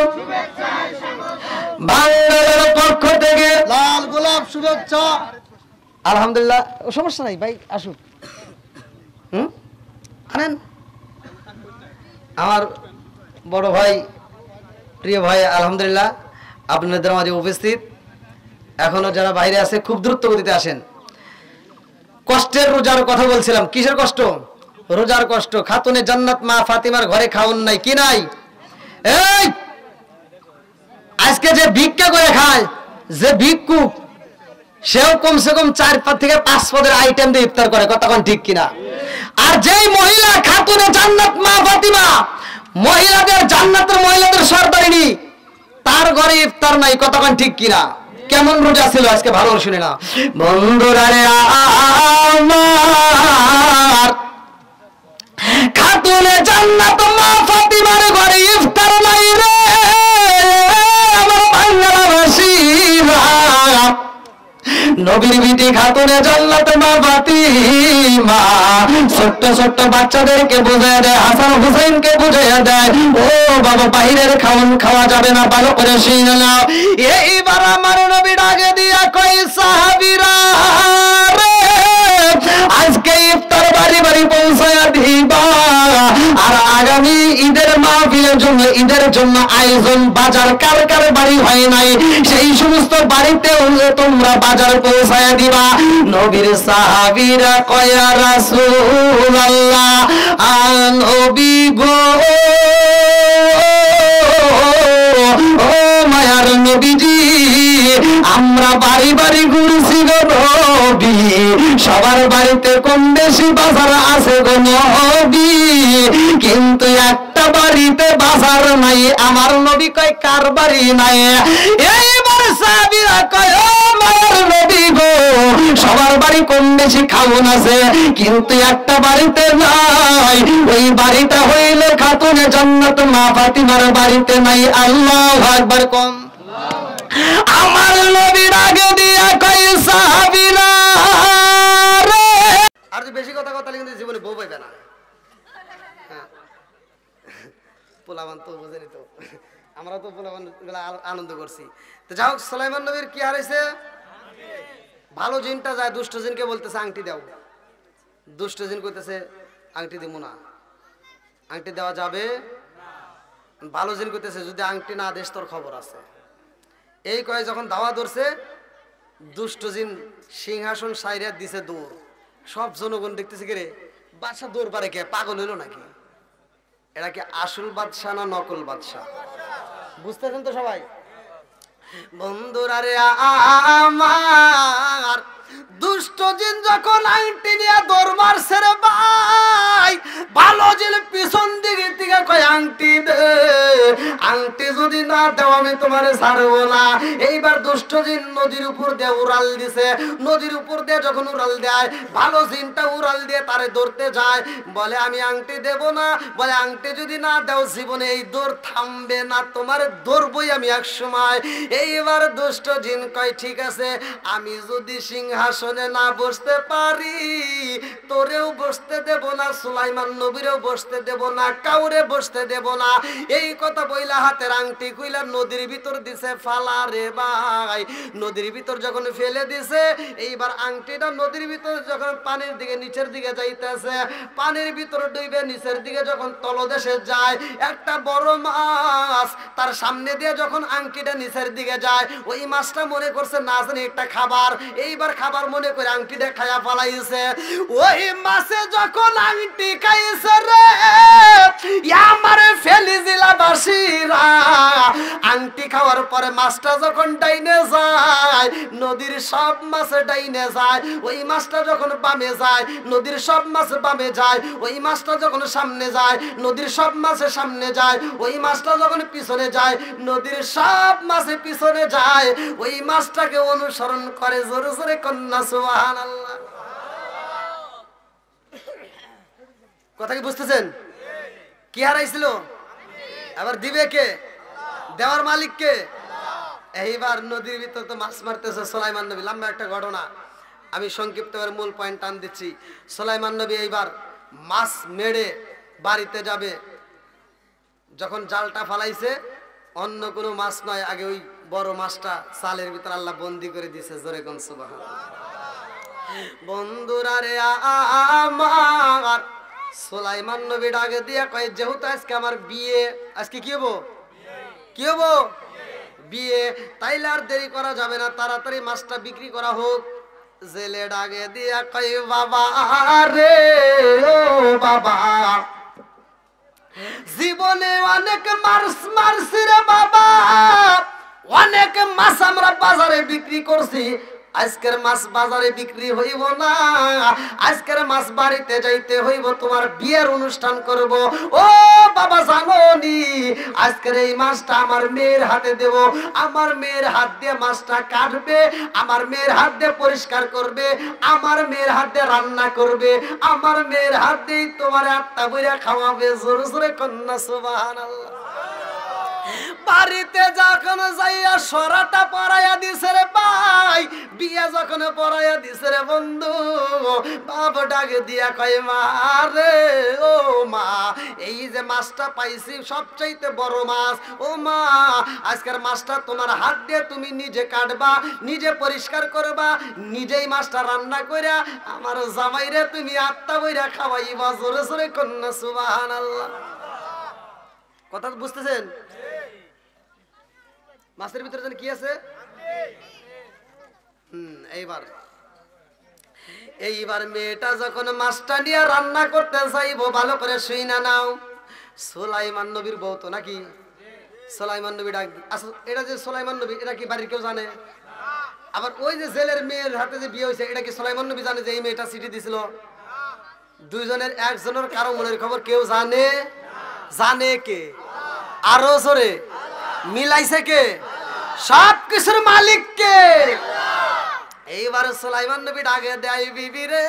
বাংলার পক্ষ থেকে লাল গোলাপ শুভেচ্ছা। আলহামদুলিল্লাহ, সমস্যা নাই ভাই, আসুন। আনেন আমার বড় ভাই, প্রিয় ভাই, আলহামদুলিল্লাহ আপনাদের মাঝে উপস্থিত। এখনো যারা বাইরে আছে খুব দ্রুত গতিতে আসেন। কষ্টের রোজার কথা বলছিলাম। কিসের কষ্ট? রোজার কষ্ট। খাতুনে জান্নাত মা ফাতিমার ঘরে খাওন নাই, কি নাই? এই আজকে যে ভিক্ষা করে খায়, যে ভিক্ষুক, সেও কমসে কম 4 থেকে 5 পদের আইটেম দিয়ে ইফতার করে, কতক্ষণ ঠিক কিনা? আর যেই মহিলা খাতুনে জান্নাত মা ফাতিমা, মহিলাদের জান্নাতের মহিলাদের সর্দারিনী, তার ঘরে ইফতার নাই, কতক্ষণ ঠিক কিনা? কেমন রোজা ছিল আজকে ভালো শুনে না বন্ধুরা রে আমার। খাতুনে জান্নাত মা ফাতিমার ঘরে ইফতার নাই রে আমার বাংলাবাসীরা। নবীর বিটি খাতুনে জান্নাত মা ফাতিমা ছোট্ট ছোট্ট বাচ্চাদেরকে বুঝায় দেয়, হাসান হুসাইনকে বুঝাইয়া দেয়, ও বাবা বাইরের খাওয়ান খাওয়া যাবে না, ভালো করে শুনে নাও। এইবার আমার নবী ডাকে দিয়া কই সাহাবীরা রে আজকে ইফতার বাড়ি বাড়ি পৌঁছায়া দিবা, আর আগামী ঈদের মাহফিলের জন্য, ঈদের জন্য আয়োজন বাজার কার কার বাড়ি হয় নাই, সেই সমস্ত বাড়িতে তোমরা বাজার পৌঁছায়া দিবা। নবীর সাহাবীরা কয়া রাসূলুল্লাহ নবী গো, ও মায়ার নবীজি, আমরা বাড়ি বাড়ি ঘুরছি গো নবী, সবার বাড়িতে কম বেশি বাজার আছে গো নবী, কিন্তু একটা বাড়িতে বাজার নাই। আমার নবী কয় কার বাড়ি নাই? এইবার সাহাবীরা কয় ও মায়ার নবী গো, সবার বাড়ি কম বেশি খাওন আছে, কিন্তু একটা বাড়িতে নাই, ওই বাড়িটা হইলে খাতুনে জান্নাত মা ফাতিমার বাড়িতে নাই। আল্লাহু আকবার কম। আমার নবীর আগে দিয়া কই সাহাবীরা রে, আর বেশি কথা কথা কিন্তু জীবনে বউ পাইবে না। পোলাবান তো বুঝেনি তো, আমরা তো পোলাবান আনন্দ করছি। তো যাই হোক, সুলাইমান নবীর কি হারাইছে? ভালো জিনটা যায়, দুষ্ট জিনকে বলতেছে আংটি দাও, দুষ্ট জিন কইতেছে আংটি দিব না, আংটি দেওয়া যাবে। ভালো জিন কইতেছে যদি আংটি না দেশ তোর খবর আছে। এই কয়ে যখন দাওয়া ধরছে, দুষ্ট জিন সিংহাসন সাইরা দিছে দৌড়। সব জনগণ দেখতেছে কে রে, বাদশা দৌড় পারে কে, পাগল হইল নাকি? এরা কি আসল বাদশা না নকল বাদশা? বুঝতেছেন তো সবাই? বন্ধুরা রে আমার, দুষ্ট জিন যখন আংটি নিয়ে দৌড় মারছে রে ভাই, ভালো জিন পিছন দিকে থেকে কয় আংটি দে, আংটি যদি না দাও আমি তোমারে ছাড়বো না। এইবার দুষ্ট জিন নদীর উপর দিয়ে উড়াল দিছে। নদীর উপর দিয়ে যখন উড়াল দেয়, ভালো জিনটা উড়াল দিয়ে তারে ধরতে যায়, বলে আমি আংটি দেব না, বলে আংটি যদি না দাও জীবনে এই দৌড় থামবে না, তোমার ধরবই আমি এক সময়। এইবার দুষ্ট জিন কয় ঠিক আছে, আমি যদি সিংহাসনে না বসতে পারি তোরেও বসতে দেব না, সুলাইমান নবীরেও বসতে দেব না, কাউরে বসতে দেব না। এই কথা বইলা হাতের আংটি কইলা নদীর ভিতর দিছে ফালা রে ভাই। নদীর ভিতর যখন ফেলে দিছে, এইবার আংটিটা নদীর ভিতর যখন পানির দিকে নিচের দিকে যাইতেছে, পানির ভিতর ডুবে নিচের দিকে যখন তলদেশে যায়, একটা বড় মাছ তার সামনে দিয়ে যখন আংটিটা নিচের দিকে যায়, ওই মাছটা মনে করছে না জানি একটা খাবার, এইবার খাবার মনে করে আংটিটা খায়া ফালাইছে। ওই মাছে যখন আংটি খাইছে রে আমারে ফেলি জেলাবাসীরা, আংটি খাওয়ার পরে মাছটা যখন ডাইনে যায়, নদীর সব মাছ ডাইনে যায়, ওই মাছটা যখন বামে যায়, নদীর সব মাছ বামে যায়, ওই মাছটা যখন সামনে যায়, নদীর সব মাছের সামনে যায়, ওই মাছটা যখন পিছনে যায়, নদীর সব মাছে পিছনে যায়, ওই মাছটাকে অনুসরণ করে। জোরে জোরে কন্যা সুবহানাল্লাহ। কথা কি বুঝতেছেন? কি হারাইছিল? আবার দিবে কে? দেওয়ার মালিক কে? এইবার নদীর ভিতর তো মাছ মারতেছে সুলাইমান নবী। লম্বা একটা ঘটনা, আমি সংক্ষিপ্তভাবে মূল পয়েন্ট টান দিচ্ছি। সুলাইমান নবী এইবার মাছ মেরে বাড়িতে যাবে, যখন জালটা ফালাইছে অন্য কোনো মাছ নয়, আগে ওই বড় মাছটা চালের ভিতর আল্লাহ বন্দি করে দিছে। জোরে কোন সুবহানাল্লাহ। বন্ধুরা রে আমার, সুলাইমান নবী ডাকে দিয়া কয়, যেহেতু আজকে আমার বিয়ে, আজকে কি হবো? কি হবো? বিয়ে, তাইলে আর দেরি করা যাবে না, তাড়াতাড়ি মাছটা বিক্রি করা হোক। জেলে ডাকে দিয়া কয়, বাবা রে ও বাবা, জীবনে অনেক মাছ মারছি রে বাবা, অনেক মাছ আমরা বাজারে বিক্রি করছি, আজকের মাছ বাজারে বিক্রি হইব না, আজকের মাছ বাড়িতে যাইতে হইব, তোমার বিয়ের অনুষ্ঠান করব। ও বাবা জানো নি, আজকের এই মাছটা আমার মেয়ের হাতে দেব, আমার মেয়ের হাত দিয়ে মাছটা কাটবে, আমার মেয়ের হাত দিয়ে পরিষ্কার করবে, আমার মেয়ের হাত দিয়ে রান্না করবে, আমার মেয়ের হাত দিয়েই তোমার আত্মা বইরা খাওয়াবে। জোরে জোরে কন্যা সুবহানাল্লাহ। বাড়িতে যখন যাইয়া সরাটা পরাইয়া দিছে রে ভাই, বিয়া যখন পরাইয়া দিছে রে বন্ধু, বাপ ডাকে দিয়া কয়, মা রে ও মা, এই যে মাছটা পাইছি সবচাইতে বড় মাছ, ও মা আজকের মাছটা তোমার হাত দিয়ে তুমি নিজে কাটবা, নিজে পরিষ্কার করবা, নিজেই মাছটা রান্না কইরা আমার জামাইরে তুমি আত্মা বইরা খাওয়াইবা। জোরে জোরে কন্যা সুবহানাল্লাহ। কথা বুঝতেছেন? মাছের ভিতরে জানি কি আছে? এইবার মেয়েটা যখন মাছটা নিয়ে রান্না করতে চাইবো, ভালো করে শুই না নাও, সুলাইমান নবীর বউ তো নাকি, সুলাইমান নবী ডাক, আসলে এটা যে সুলাইমান নবী, এটা কি বাড়ির কেউ জানে? আবার ওই যে জেলের মেয়ের হাতে যে বিয়ে হয়েছে, এটা কি সুলাইমান নবী জানে যে এই মেয়েটা চিঠি দিছিল? দুইজনের একজনের কারো মনের খবর কেউ জানে? জানে কে? আরো জোরে মিলাইছে কে? সব কিছুর মালিক কে? এইবার সুলাইমান নবী ডাকে দেয়, বিবি রে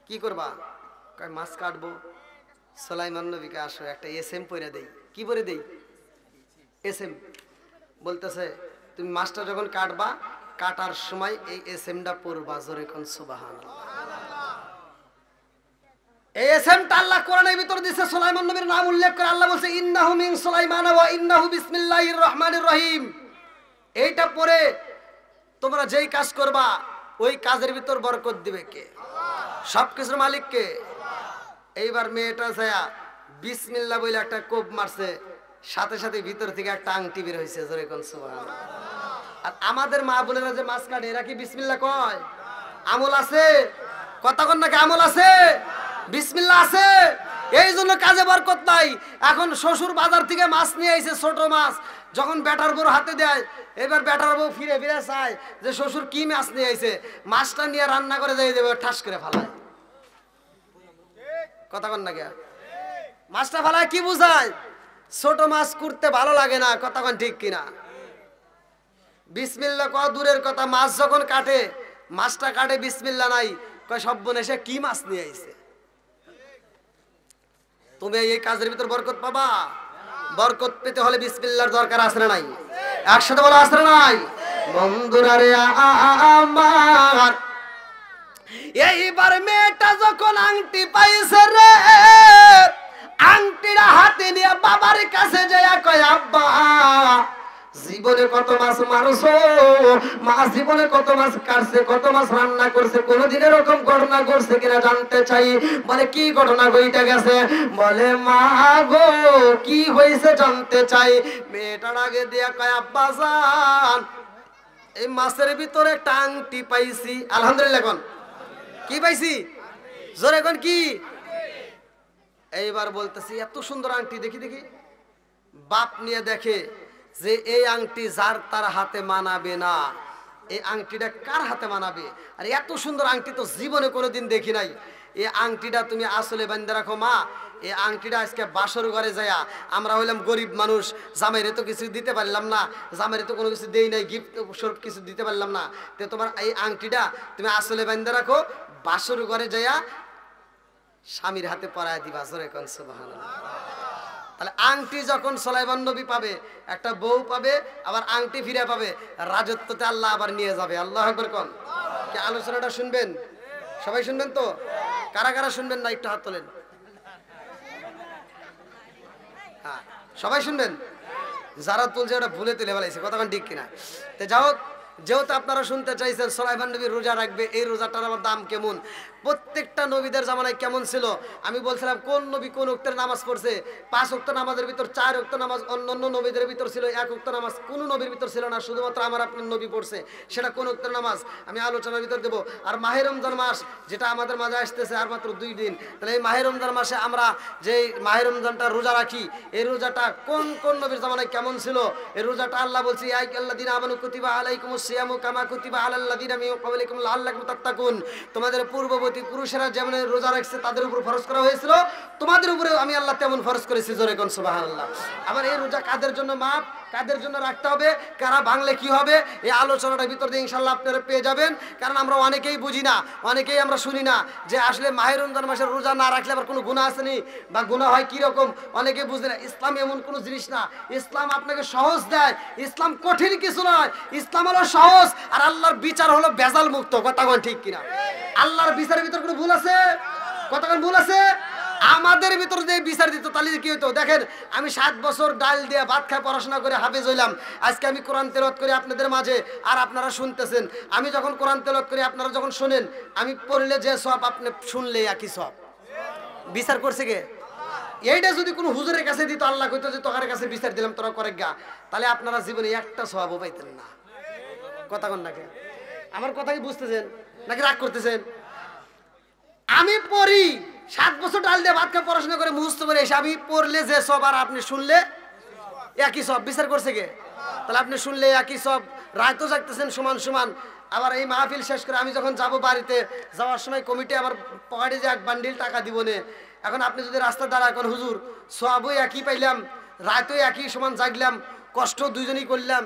কি করবা? কয় মাছ কাটবো। সুলাইমান নবীকে আসো একটা এসএম পরে দেই। কি পরে দেই? এসএম। বলতেছে তুমি মাছটা যখন কাটবা, কাটার সময় এই এসএমটা পরবা। জোরে কোন সুবহানাল্লাহ। এই এসএমটা আল্লাহ কোরআনের ভিতর দিয়েছে, সুলাইমান নবীর নাম উল্লেখ করে আল্লাহ বলছে, ইন্নাহু মিন সুলাইমান ওয়া ইন্নাহু বিসমিল্লাহির রহমানির রহিম। এইটা পরে তোমরা যেই কাজ করবা ওই কাজের ভিতর বরকত দিবে কে? সবকিছুর মালিক কে? এইবার মেয়েটা ছায়া বিসমিল্লাহ বলে একটা কোপ মারছে, সাথে সাথে ভিতর থেকে একটা আংটি বের হয়েছে। জোরে কোন সুবহানাল্লাহ। আর আমাদের মা বোনেরা যে মাছ কাটে, এরা কি বিসমিল্লাহ কয়? আমল আছে? কথা কন নাকি আমল আছে? বিসমিল্লাহ আছে? এই জন্য কাজে বরকত নাই। এখন শ্বশুর বাজার থেকে মাছ নিয়ে আইছে, ছোট মাছ, যখন বেটার বউ হাতে দেয়, এবার বেটার বউ ফিরে ফিরে চায় যে শ্বশুর কি মাছ নিয়ে আইছে, মাছটা নিয়ে রান্না করে দিয়ে দেবে, ঠাস করে ফালায়। কথা কন না কে? মাছটা ফালায় কি বুঝায়? ছোট মাছ করতে ভালো লাগে না। কথা কন ঠিক কিনা? বিসমিল্লাহ কয় দূরের কথা, মাছ যখন কাটে, মাছটা কাটে বিসমিল্লাহ নাই, কয় সব বোন এসে কি মাছ নিয়ে আইছে। তুমি এই কাজের ভিতর বরকত পাবা। বরকত পেতে হলে বিসমিল্লাহর দরকার আছে না নাই? একসাথে বলা আছে না নাই? বন্ধুরা রে আমার, এইবার মেয়েটা যখন আংটি পাইছে রে, আংটিটা হাতে নিয়ে বাবার কাছে যায় কয়, আব্বা জীবনে কত মাছ মারছো, মা জীবনে কত মাছ কাটছে, কত মাছ রান্না করছে, কোনদিন এরকম ঘটনা করছে কিনা জানতে চাই। বলে কি ঘটনা ঘটে গেছে? বলে মা গো কি হয়েছে জানতে চাই। মেয়েটার আগে দিয়া কয়, আব্বা জান এই মাছের ভিতরে একটা আংটি পাইছি। আলহামদুলিল্লাহ কোন কি পাইছি? জোরে কোন কি? এইবার বলতেছি এত সুন্দর আংটি, দেখি দেখি। বাপ নিয়ে দেখে যে এই আংটি যার তার হাতে মানাবে না, এই আংটিটা কার হাতে মানাবে? আর এত সুন্দর আংটি তো জীবনে কোনোদিন দেখি নাই। এই আংটিটা তুমি আসলে বান্ধে রাখো মা। এই আংটিটা আজকে বাসর ঘরে যায়া, আমরা হইলাম গরিব মানুষ, জামাইরে তো কিছু দিতে পারলাম না, জামাইরে তো কোনো কিছু দেই নাই, গিফট স্বরূপ কিছু দিতে পারলাম না, তো তোমার এই আংটিটা তুমি আসলে বান্ধে রাখো, বাসর ঘরে যায়া স্বামীর হাতে পরায় দিবা। জোরে কোন সুবহানাল্লাহ। তাহলে আংটি যখন সুলাইমান নবী পাবে, একটা বউ পাবে, আবার আংটি ফিরে পাবে, রাজত্বতে আল্লাহ আবার নিয়ে যাবে। আল্লাহু আকবার কোন। কি আলোচনাটা শুনবেন? সবাই শুনবেন তো? কারা কারা শুনবেন না একটু হাত তোলেন। হ্যাঁ, সবাই শুনবেন। যারা তুলছে ওটা ভুলে তুলে ফেলাইছে, কথা ঠিক কিনা? তো যাই হোক, যেহেতু আপনারা শুনতে চাইছেন সুলাইমান নবী রোজা রাখবে, এই রোজাটার আবার দাম কেমন, প্রত্যেকটা নবীদের জামানায় কেমন ছিল। আমি বলছিলাম কোন নবী কোন ওক্তের নামাজ পড়ছে। 5 ওয়াক্ত নামাজের ভিতর 4 ওয়াক্ত নামাজ অন্যান্য নবীদের ভিতর ছিল, 1 ওয়াক্ত নামাজ কোন নবীর ভিতর ছিল না, শুধুমাত্র আমার আপনার নবী পড়ছে। সেটা কোন ওক্তের নামাজ আমি আলোচনার ভিতর দেব। আর মাহে রমজান মাস যেটা আমাদের মাঝে আসতেছে আর মাত্র 2 দিন, তাহলে এই মাহে রমজান মাসে আমরা যে মাহে রমজানটা রোজা রাখি, এই রোজাটা কোন কোন নবীর জামানায় কেমন ছিল। এই রোজাটা আল্লাহ বলছে ইয়া আইয়ুহাল্লাযীনা আমানু কুতিবা আলাইকুমুস সিয়ামু কামা কুতিবা আলাল লাযীনা মিন ক্বাবলিকুম লাআল্লাকুম তাত্তাকুন। তোমাদের পূর্ববর্তী পুরুষেরা যেমন রোজা রাখছে তাদের উপর ফরজ করা হয়েছিল, তোমাদের উপরে আমি আল্লাহ তেমন ফরজ করেছি। জোরে কোন সুবহানাল্লাহ। আবার এই রোজা কাদের জন্য মাপ, কাদের জন্য রাখতে হবে, কারা ভাঙলে কি হবে, এই আলোচনাটার ভিতর দিয়ে ইনশাআল্লাহ আপনারা পেয়ে যাবেন। কারণ আমরা অনেকেই বুঝি না, অনেকেই আমরা শুনি না যে আসলে মাহে রমজান মাসের রোজা না রাখলে আবার কোনো গুনাহ আছে নি, বা গুনাহ হয় কি রকম, অনেকেই বুঝে না। ইসলাম এমন কোনো জিনিস না, ইসলাম আপনাকে সহজ দেয়, ইসলাম কঠিন কিছু নয়, ইসলাম হলো সহজ। আর আল্লাহর বিচার হলো ভেজাল মুক্ত। কথা কোন ঠিক কিনা? আল্লাহর বিচারের ভিতর কোনো ভুল আছে? কথা কোন ভুল আছে? আমাদের ভিতর যে বিচার দিত তাহলে কি হতো দেখেন। আমি 7 বছর ডাল দিয়ে ভাত খায় পড়াশোনা করে হাফেজ হইলাম, আজকে আমি কোরআন তেলাওয়াত করি আপনাদের মাঝে আর আপনারা শুনতেছেন। আমি যখন কোরআন তেলাওয়াত করি আপনারা যখন শুনেন, আমি পড়লে যে সওয়াব আপনি শুনলে একই সওয়াব। বিচার করছে কে? এইটা যদি কোনো হুজুরের কাছে দিত, আল্লাহ কইতো যে তোর কাছে বিচার দিলাম তোরা করে গা, তাহলে আপনারা জীবনে একটা সওয়াবও পাইতেন না। কথা কোন নাকি? আমার কথা কি বুঝতেছেন নাকি রাগ করতেছেন? আমি পড়ি 7 বছর ডাল দিয়ে ভাত খায় পড়াশোনা করে মুখস্থ করে এসে আমি পড়লে যে সব আর আপনি শুনলে একই সব। বিচার করছে কে? তাহলে আপনি শুনলে একই সব, রায়তো জাগতেছেন সমান সমান। আবার এই মাহফিল শেষ করে আমি যখন যাব বাড়িতে, যাওয়ার সময় কমিটি আবার পকেটে যে 1 বান্ডিল টাকা দিব নে। এখন আপনি যদি রাস্তা দাঁড়ায় এখন হুজুর সওয়াবও একই পাইলাম, রায়তো একই সমান জাগলাম, কষ্ট দুইজনই করলাম,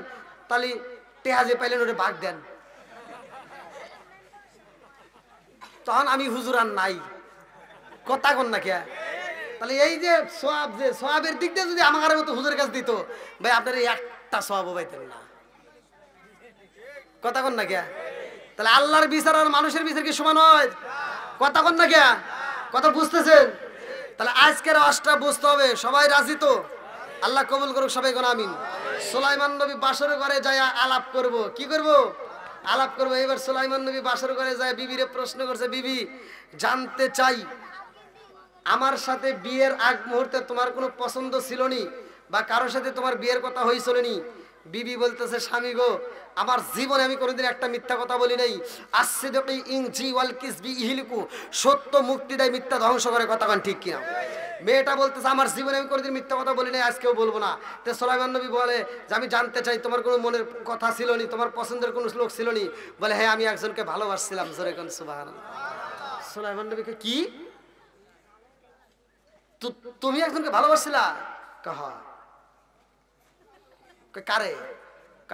তাহলে টেহা যে পাইলেন ওটা ভাগ দেন। তখন আমি হুজুর আর নাই। কথা কোন না কে? তাহলে এই যে সওয়াব, যে সওয়াবের দিক দিয়ে যদি আমার মতো হুজুরের কাছে দিত, ভাই আপনার একটা সওয়াবও পাইতেন না। কথা কোন না কে? তাহলে আল্লাহর বিচার আর মানুষের বিচার কি সমান হয়? কথা কোন না কে? কথা বুঝতেছেন? তাহলে আজকের আশটা বুঝতে হবে। সবাই রাজি তো? আল্লাহ কবুল করুক, সবাই কোন আমিন। সুলাইমান নবী বাসর ঘরে যায় আলাপ করব। কি করব? আলাপ করবো। এবার সুলাইমান নবী বাসর ঘরে যায় বিবিরে প্রশ্ন করছে, বিবি জানতে চাই আমার সাথে বিয়ের আগ মুহূর্তে তোমার কোনো পছন্দ ছিল নি, বা কারোর সাথে তোমার বিয়ের কথা হয়েছিল নি? বিবি বলতেছে, স্বামী গো, আমার জীবনে আমি কোনোদিন একটা মিথ্যা কথা বলি নাই। আসসিদকি ইনজি ওয়াল কিসবি ইহলিকু, সত্য মুক্তি দেয়, মিথ্যা ধ্বংস করে। কথা কোন ঠিক কিনা? মেয়েটা বলতেছে আমার জীবনে আমি কোনোদিন মিথ্যা কথা বলি নাই, আজকেও বলবো না। তো সুলাইমান নবী বলে যে আমি জানতে চাই তোমার কোনো মনের কথা ছিল নি, তোমার পছন্দের কোনো লোক ছিল নি? বলে হ্যাঁ, আমি একজনকে ভালোবাসছিলাম। জোরে কোন সুবহানাল্লাহ। সুলাইমান নবীকে কি তুমি একজনকে ভালোবাসছিলা? কাহা? কারে?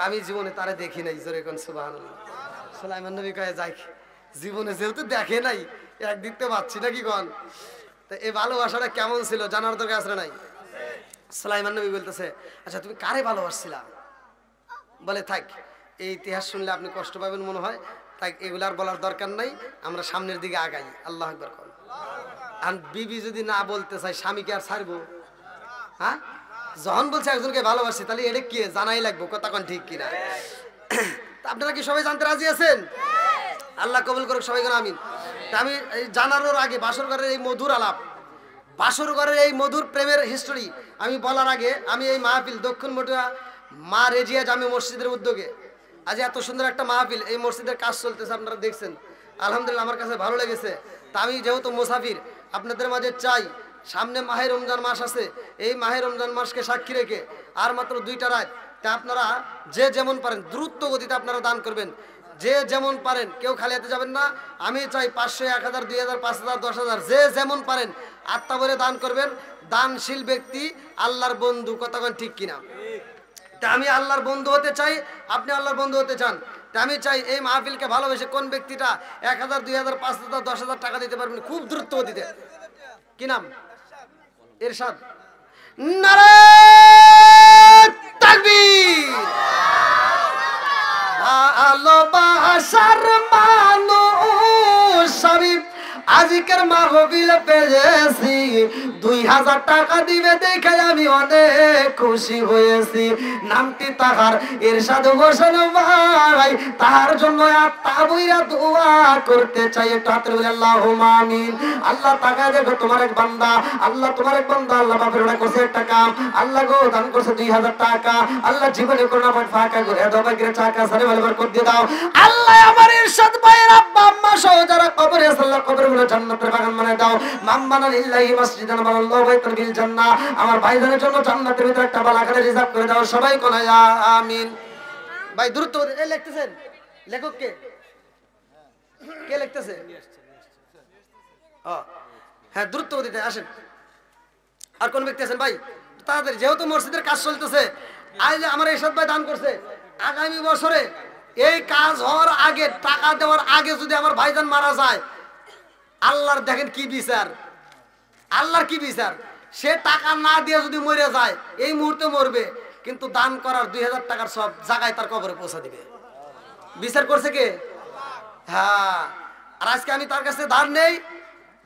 আমি জীবনে তারে দেখি নাই। জোরে কোন সুবহানাল্লাহ। সুলাইমান নবী কয়ে যাই, জীবনে যেহেতু দেখে নাই একদিক তো পাচ্ছি নাকি কোন? তো এই ভালোবাসাটা কেমন ছিল জানার দরকার আছে নাই? সুলাইমান নবী বলতেছে, আচ্ছা তুমি কারে ভালোবাসছিলা? বলে থাক, এই ইতিহাস শুনলে আপনি কষ্ট পাবেন মনে হয়, তাই এগুলার বলার দরকার নাই, আমরা সামনের দিকে আগাই। আল্লাহু আকবার কোন। আর বিবি যদি না বলতে চাই, স্বামীকে আর ছাড়বো? হ্যাঁ, যখন বলছে একজনকে ভালোবাসি, তাহলে এটা কি জানাই লাগবো। কথা কোন ঠিক কিনা? আপনারা কি সবাই জানতে রাজি আছেন? আল্লাহ কবুল করুক, সবাই কোন আমিন। আমি জানানোর আগে বাসর ঘরের এই মধুর আলাপ, বাসর ঘরের এই মধুর প্রেমের হিস্টোরি আমি বলার আগে, আমি এই মাহফিল দক্ষিণ মটুয়া মা রেজিয়া জামে মসজিদের উদ্যোগে আজ এত সুন্দর একটা মাহফিল, এই মসজিদের কাজ চলতেছে, আপনারা দেখছেন, আলহামদুলিল্লাহ আমার কাছে ভালো লেগেছে। তা আমি যেহেতু মুসাফির আপনাদের মাঝে চাই, সামনে মাহে রমজান মাস আছে, এই মাহে রমজান মাসকে সাক্ষী রেখে আর মাত্র 2টা রাত, তা আপনারা যে যেমন পারেন দ্রুত গতিতে আপনারা দান করবেন, যে যেমন পারেন, কেউ খালি হাতে যাবেন না। আমি চাই 500, 1000, 2000, 5000, 10000, যে যেমন পারেন আত্মা ভরে দান করবেন। দানশীল ব্যক্তি আল্লাহর বন্ধু। কথা কোন ঠিক কিনা? তা আমি আল্লাহর বন্ধু হতে চাই, আপনি আল্লাহর বন্ধু হতে চান, তা আমি চাই এই মাহফিলকে ভালোবেসে কোন ব্যক্তিটা 1000, 2000, 5000, 10000 টাকা দিতে পারবেন খুব দ্রুত গতিতে? কি নাম? এরশাদ। নারায়ে তাকবীর। ভালোবাসার মানুষ আমি আজকের মাহফিল পেয়েছি, 2000 টাকা দিবে দেখে আমি অনেক খুশি হয়েছি। নামটি তাহার ইরশাদ হোসেন ভাই, তাহার জন্য আত্মা বইরা দোয়া করতে চাই। একটু হাত তুলে আল্লাহুম্মা আমিন। আল্লাহ তাকা দেখো তোমার এক বান্দা, আল্লাহ তোমার এক বান্দা, আল্লাহ বাপের ওরা করছে একটা কাম, আল্লাহ গো দান করছে 2000 টাকা, আল্লাহ জীবনে করোনা পর ফাঁকা করে দবাগিরে টাকা সারে ভালো করে দিয়ে দাও। আল্লাহ আমার ইরশাদ ভাইয়ের আব্বা আম্মা সহ যারা কবরে আছে, আল্লাহ কবরগুলো জান্নাতের বাগান বানায় দাও। মাম্মানা লিল্লাহি মাসজিদান বানাল্লাহু বাইতান বিল জান্নাহ, আমার ভাইজানের জন্য জান্নাতের ভিতরে একটা বালাখানা রিজার্ভ করে দাও। সবাই কোনা ইয়া আমিন। ভাই দ্রুত এই লিখতেছেন, লেখক কে কে লিখতেছে? হ্যাঁ দ্রুত দিতে আসেন। আর কোন ব্যক্তি আছেন ভাই তাড়াতাড়ি, যেহেতু মসজিদের কাজ চলতেছে, আজ আমার ইরশাদ ভাই দান করছে, আগামী বছরে এই কাজ হওয়ার আগে, টাকা দেওয়ার আগে যদি আমার ভাইজান মারা যায়, আল্লাহর দেখেন কি বিচার, আল্লাহর কি বিচার। সে টাকা না দিয়ে যদি মরে যায়, এই মুহূর্তে মরবে, কিন্তু দান করার 2000 টাকার সব জায়গায় তার কবরে পৌঁছা দিবে। বিচার করছে কে? হ্যাঁ। আর আজকে আমি তার কাছে ধার নেই,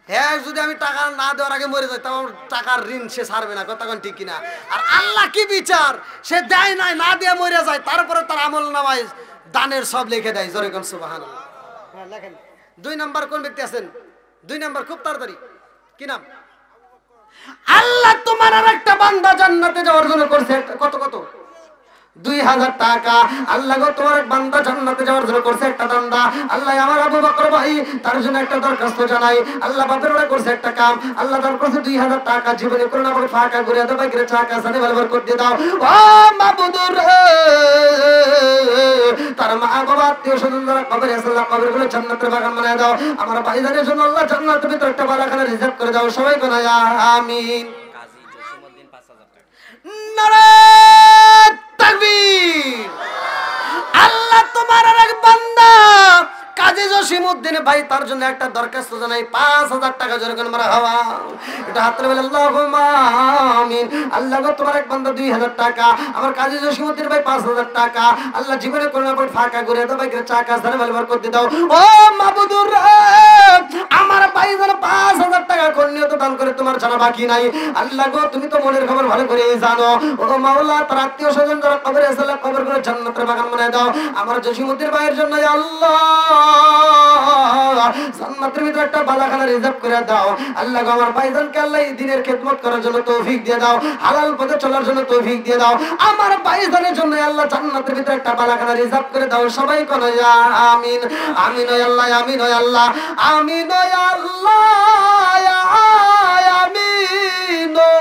হ্যাঁ যদি আমি টাকা না দেওয়ার আগে মরে যাই, তাও টাকার ঋণ সে ছাড়বে না, কথা ঠিক কিনা? আর আল্লাহ কি বিচার, সে দেয় নাই, না দিয়ে মরে যায়, তারপরে তার আমল নামায় দানের সব লিখে দেয়। জোরে কোন সুবহানাল্লাহ। হ্যাঁ লেখেন। 2 নাম্বার কোন ব্যক্তি আছেন? 2 নাম্বার খুব তাড়াতাড়ি, কি নাম? আল্লাহ তোমার আর একটা বান্দা জান্নাতে যাওয়ার জন্য করছে কত কত 2000 টাকা। আল্লাহ গো তোমার এক বান্দা জান্নাতে যাওয়ার জন্য করছে একটা দান্দা। আল্লাহ আমার আবু বকর ভাই তার জন্য একটা দরখাস্ত জানাই। আল্লাহ বাপের ওরা করছে একটা কাম, আল্লাহ তার করছে 2000 টাকা, জীবনে করোনা পরে ফাঁকা করে দাও, বাইরে টাকা সাথে ভালো করে দিয়ে দাও। ও মাবুদুর তার মা বাবা আত্মীয় স্বজন যারা কবরে আছে, আল্লাহ কবরগুলো জান্নাতের বাগান বানায় দাও। আমার ভাইজানের জন্য আল্লাহ জান্নাতের ভিতরে একটা বালাখানা রিজার্ভ করে দাও। সবাই কোনা ইয়া আমিন। নারায়ে তাকবীর। আল্লাহ তোমার আর এক বান্দা কাজী জসিমউদ্দিন ভাই তার জন্য একটা দরখাস্ত জানাই, 5000 টাকা জোরে করে মারহাবা। এটা হাত তুলে বলে আল্লাহুম্মা আমিন। আল্লাহ গো তোমার এক বান্দা 2000 টাকা, আমার কাজী জসিমউদ্দিন ভাই 5000 টাকা, আল্লাহ জীবনে করোনা পর ফাঁকা করে দাও, বাইরে টাকা সারে ভালো করে দাও। ও মাবুদুর আমার ভাইজান 5000 টাকা কোন নিয়ত দান করে তোমার জানা বাকি নাই। আল্লাহ গো তুমি তো মনের খবর ভালো করে জানো। ও মাওলা তার আত্মীয় স্বজন যারা কবরে আছে, আল্লাহ কবরগুলো জান্নাতের বাগান বানায় দাও। আমার জসিমউদ্দিন ভাইয়ের জন্য আল্লাহ জান্নাতের ভিতরে একটা বালাখানা রিজার্ভ করে দাও। আল্লাহ গো আমার ভাইজানকে আল্লাহ এই দিনের খেদমত করার জন্য তৌফিক দিয়ে দাও, হালাল পথে চলার জন্য তৌফিক দিয়ে দাও। আমার ভাইজানের জন্য আল্লাহ জান্নাতের ভিতরে একটা বালাখানা রিজার্ভ করে দাও। সবাই কোন ইয়া আমিন। আমিন ও আল্লাহ, আমিন ও আল্লাহ, আমিন ও আল্লাহ, আমিন ও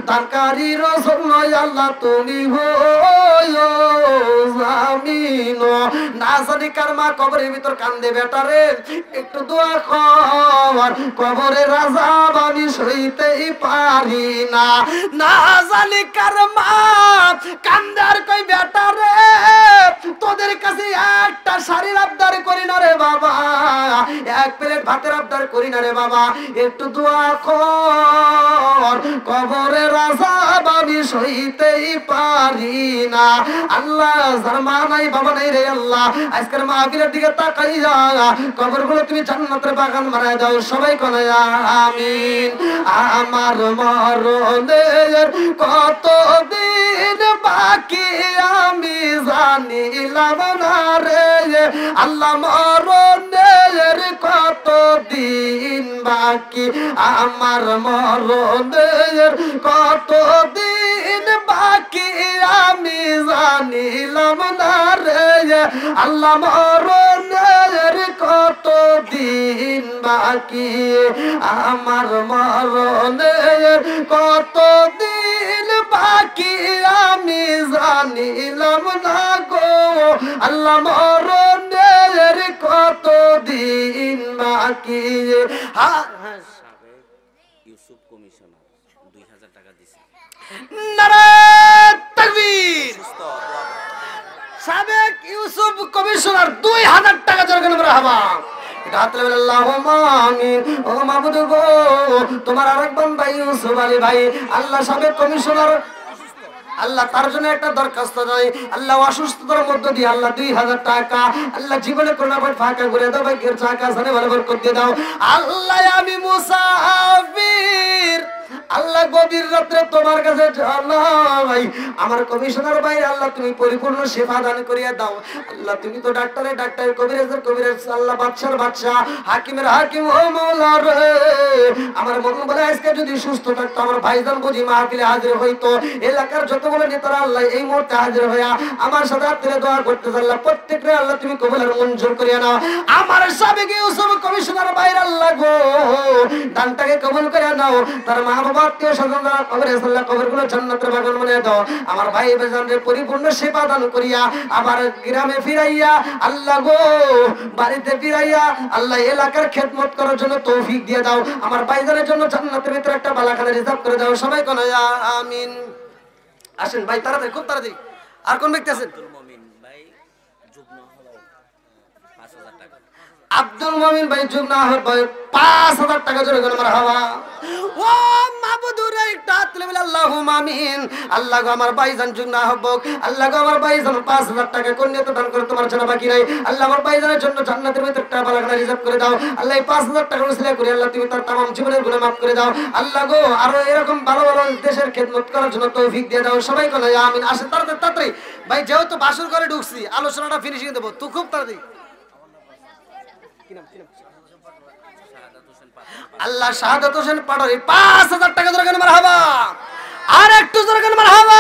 তাকারি রাসূল আল্লাহ তুমি হইও আমিন। না জানি কার মা কবরের ভিতর কান্দে, বেটারে একটু দোয়া কর, কবরের আযাব আমি সইতেই পারি না। না জানি কার মা কান্দে, আর কই বেটারে তোদের কাছে একটা শাড়ির আবদার করি না রে বাবা, এক প্লেট ভাতের আবদার করি না রে বাবা, একটু দোয়া কর, কবরের আযাব আমি সইতেই পারি না। আল্লাহ যার মা নাই বাবা নাই রে আল্লাহ, আজকের মাহফিলের দিকে তাকাইয়া কবরগুলো তুমি জান্নাতের বাগান বানায় দাও। সবাই কোন আমিন। আমার মরণের কতদিন বাকি আমি জানিলাম না রে আল্লাহ, মরণের কতদিন বাকি, আমার মরণের কতদিন বাকি আমি জানিলাম না রে আল্লাহ, মরণের কতদিন বাকি, আমার মরণের কতদিন বাকি আমি জানিলাম না গো আল্লাহ, মরণের কতদিন বাকি। ইউসুফ কমিশনার 2000 টাকা দিছে। নারায়ে তাকবীর। সাবেক ইউসুফ কমিশনার 2000 টাকা জোরে করে মারহাবা। একটা হাত তুলে আল্লাহুম্মা আমিন। ও মাবুদ গো, তোমার আরেক বান্দা ইউসুফ আলী ভাই, আল্লাহ সাবেক কমিশনার, আল্লাহ তার জন্য একটা দরখাস্ত দেয়। আল্লাহ অসুস্থতার মধ্য দিয়ে আল্লাহ 2000 টাকা আল্লাহ জীবনে কোনো ফাঁকা করে দাও, ভাগ্যের চাকা সানে ভালো বরকত দিয়ে দাও। আল্লাহ আমি মুসাফির, আল্লাহ গভীর রাত্রে তোমার কাছে জানাই, আমার কমিশনার ভাই আল্লাহ তুমি পরিপূর্ণ সেবা দান করিয়া দাও। আল্লাহ তুমি তো ডাক্তারের ডাক্তার, কবিরাজের কবিরাজ, আল্লাহ বাদশার বাদশা, হাকিমের হাকিম। ও মওলা রে, আমার মন বলে আজকে যদি সুস্থ থাকতো আমার ভাইজান বুঝি মাহফিলে হাজির হইতো। এলাকার যতগুলো নেতারা আল্লাহ এই মুহূর্তে হাজির হইয়া আমার সাথে হাতে দোয়া করতেছে। আল্লাহ প্রত্যেকটা আল্লাহ তুমি কবুলের মঞ্জুর করিয়া নাও। আমার সাবেক ইউসুফ কমিশনার ভাইয়ের আল্লাহ গো, দানটাকে কবুল করিয়া নাও। তার মা বাবা আত্মীয় স্বজনরা কবরে আল্লাহ কবরগুলো জান্নাতের বাগান বানিয়ে দাও। আমার ভাই বেজানরে পরিপূর্ণ সেবা দান করিয়া আবার গ্রামে ফিরাইয়া আল্লাহ গো, বাড়িতে ফিরাইয়া আল্লাহ এলাকার খেদমত করার জন্য তৌফিক দিয়ে দাও। আমার ভাইজানের জন্য জান্নাতের ভিতরে একটা বালাখানা রিজার্ভ করে দাও। সবাই কোন আমিন। আসেন ভাই তাড়াতাড়ি, খুব তাড়াতাড়ি। আর কোন ব্যক্তি আছেন? আব্দুল মমিন ভাই যুগ্ম হলো 5000 টাকা। আব্দুল মমিন ভাই যুগ না হয় 5000 টাকা জোরে করে মারহাবা। ও মাবুদুর একটা হাত তুলে বলে আল্লাহুম্মা আমিন। আল্লাহ গো আমার ভাইজান যুগ না হবক, আল্লাহ গো আমার ভাইজান 5000 টাকা কন্যাতে দান করে তোমার জানা বাকি নাই। আল্লাহ আমার ভাইজানের জন্য জান্নাতের ভিতরে একটা বালাখানা রিজার্ভ করে দাও। আল্লাহ এই 5000 টাকা উসিলা করে আল্লাহ তুমি তার तमाम জীবনের গুনাহ maaf করে দাও। আল্লাহ গো আরো এরকম ভালো ভালো দেশের খেদমত করার জন্য তৌফিক দিয়ে দাও। সবাই কোন আমিন। আসেন তাড়াতাড়ি তাড়াতাড়ি ভাই, যেহেতু বাসর করে ঢুকছি আলোচনাটা ফিনিশিং দেব, তুই খুব তাড়াতাড়ি। আল্লাহ শাহাদাত হোসেন পাটোয়ারি 5000 টাকা জোরে করে মারহাবা। আর একটু জোরে করে মারহাবা।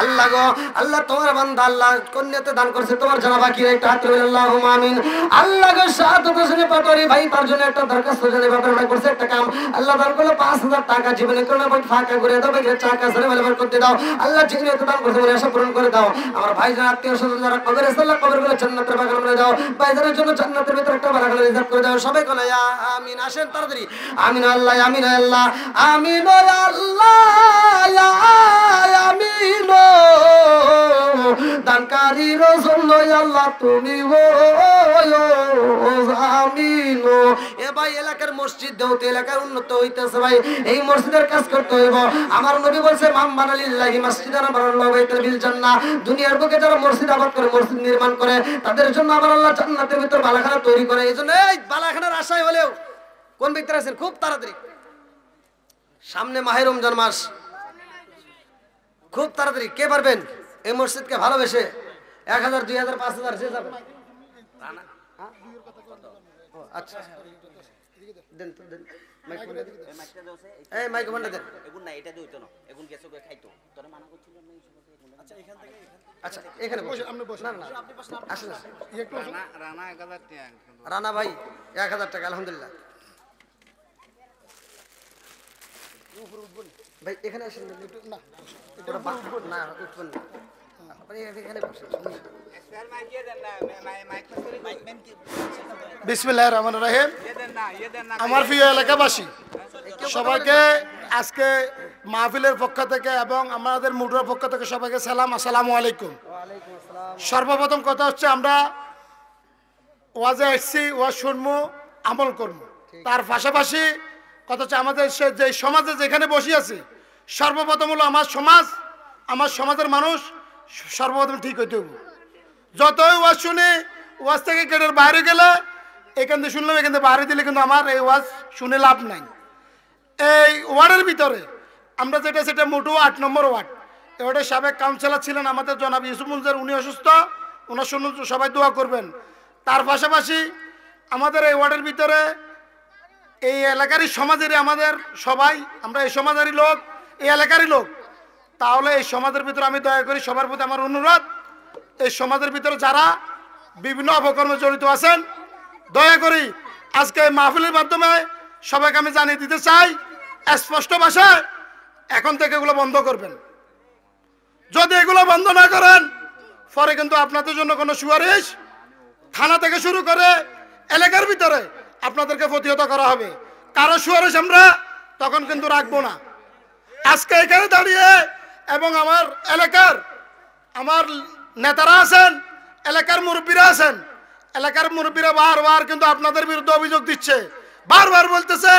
আল্লাহ গো, আল্লাহ তোমার বান্দা আল্লাহ কন্যাতে দান করছে, তোমার জানা বাকি নাই, একটা হাত তুলে আল্লাহুম্মা আমিন। আল্লাহ গো শাহাদাত হোসেন পাটোয়ারি ভাই তার জন্য একটা দরখাস্ত জানে ব্যাপারটা করছে একটা কাম। আল্লাহ দান করলো 5000 টাকা, জীবনে কোনো বাকি ফাঁকা করে দাও, ভাগ্যের চাকা সারে ভালো করতে দাও। আল্লাহ জীবনে দান করছে বলে আশা পূরণ করে দাও। আমার ভাইজান আত্মীয় স্বজন যারা কবরে আল্লাহ কবরগুলো জান্নাতের বাগান করে দাও। ভাইজানের জন্য জান্নাতের ভিতরে একটা বাগান রিজার্ভ করে দাও। সবাই কোন আমিন। আসেন তাড়াতাড়ি। আমিন আল্লাহ, আমিন আল্লাহ, আমিন আল্লাহ, আমিন দানকারী রাসূল আল্লাহ তুমি আমিন। এ ভাই এলাকার মসজিদ দেও, এলাকার উন্নত হইতেছে ভাই, এই মসজিদের কাজ করতে হইব। আমার নবী বলছে মান বানালিল্লাহি মাসজিদান বানাল্লাহু বাইতাল বিল জান্নাহ। দুনিয়ার বুকে যারা মসজিদ আবাদ করে, মসজিদ নির্মাণ করে, তাদের জন্য আমার আল্লাহ জান্নাতের ভিতর বালাখানা তৈরি করে। এইজন্য এই বালাখানার আশায় হলেও কোন ব্যক্তি আছেন খুব তাড়াতাড়ি, সামনে মাহে রমজান মাস, খুব তাড়াতাড়ি কে পারবেন এই মসজিদকে ভালোবেসে 1000 2000 5000 যে যাবে। আচ্ছা দেন তো দেন মাইক বন্ধ দেন। এই মাইক বন্ধ দেন। এগুন না এটা দিইতো না, এগুন গেছে কই খাইতো, তোরে মানা করছিল না এই সময়। আচ্ছা এখান থেকে, আচ্ছা এখানে বসে আপনি বসে। না না আপনি বসেন, আসেন একটু। রানা 1000 টাকা। রানা ভাই 1000 টাকা আলহামদুলিল্লাহ। ভাই এখানে আসেন না, এটা না উঠবেন না, আপনি এখানে বসেন। বিসমিল্লাহির রহমানির রহিম। আমার প্রিয় এলাকাবাসী সবাইকে আজকে মাহফিলের পক্ষ থেকে এবং আমাদের মুডুর পক্ষ থেকে সবাইকে সালাম, আসসালামু আলাইকুম। সর্বপ্রথম কথা হচ্ছে আমরা ওয়াজে আসছি, ওয়াজ শুনবো, আমল করবো। তার পাশাপাশি কথা হচ্ছে আমাদের যে সমাজে যেখানে বসে আছি, সর্বপ্রথম হলো আমার সমাজ, আমার সমাজের মানুষ সর্বপ্রথম ঠিক হইতে হবে। যতই ওয়াজ শুনি, ওয়াজ থেকে গেটের বাইরে গেলে এখান থেকে শুনলাম, এখান থেকে বাইরে দিলে কিন্তু আমার এই ওয়াজ শুনে লাভ নাই। এই ওয়ার্ডের ভিতরে আমরা যেটা সেটা মোটু 8 নম্বর ওয়ার্ড, এই ওয়ার্ডের সাবেক কাউন্সিলর ছিলেন আমাদের জনাব ইউসুফ মুনজার, উনি অসুস্থ, ওনার জন্য সবাই দোয়া করবেন। তার পাশাপাশি আমাদের এই ওয়ার্ডের ভিতরে এই এলাকারই সমাজেরই আমাদের সবাই, আমরা এই সমাজেরই লোক, এই এলাকারই লোক। তাহলে এই সমাজের ভিতরে আমি দয়া করি, সবার প্রতি আমার অনুরোধ, এই সমাজের ভিতরে যারা বিভিন্ন অপকর্মে জড়িত আছেন, দয়া করি আজকে এই মাহফিলের মাধ্যমে সবাইকে আমি জানিয়ে দিতে চাই, স্পষ্ট ভাষায় এখন থেকে এগুলো বন্ধ করবেন। যদি এগুলো বন্ধ না করেন পরে কিন্তু আপনাদের জন্য কোনো সুপারিশ থানা থেকে শুরু করে এলাকার ভিতরে আপনাদেরকে প্রতিহত করা হবে। কারো সুপারিশ আমরা তখন কিন্তু রাখবো না। আজকে এখানে দাঁড়িয়ে এবং আমার এলাকার আমার নেতারা আছেন, এলাকার মুরব্বীরা আছেন, এলাকার মুরব্বীরা বারবার কিন্তু আপনাদের বিরুদ্ধে অভিযোগ দিচ্ছে, বারবার বলতেছে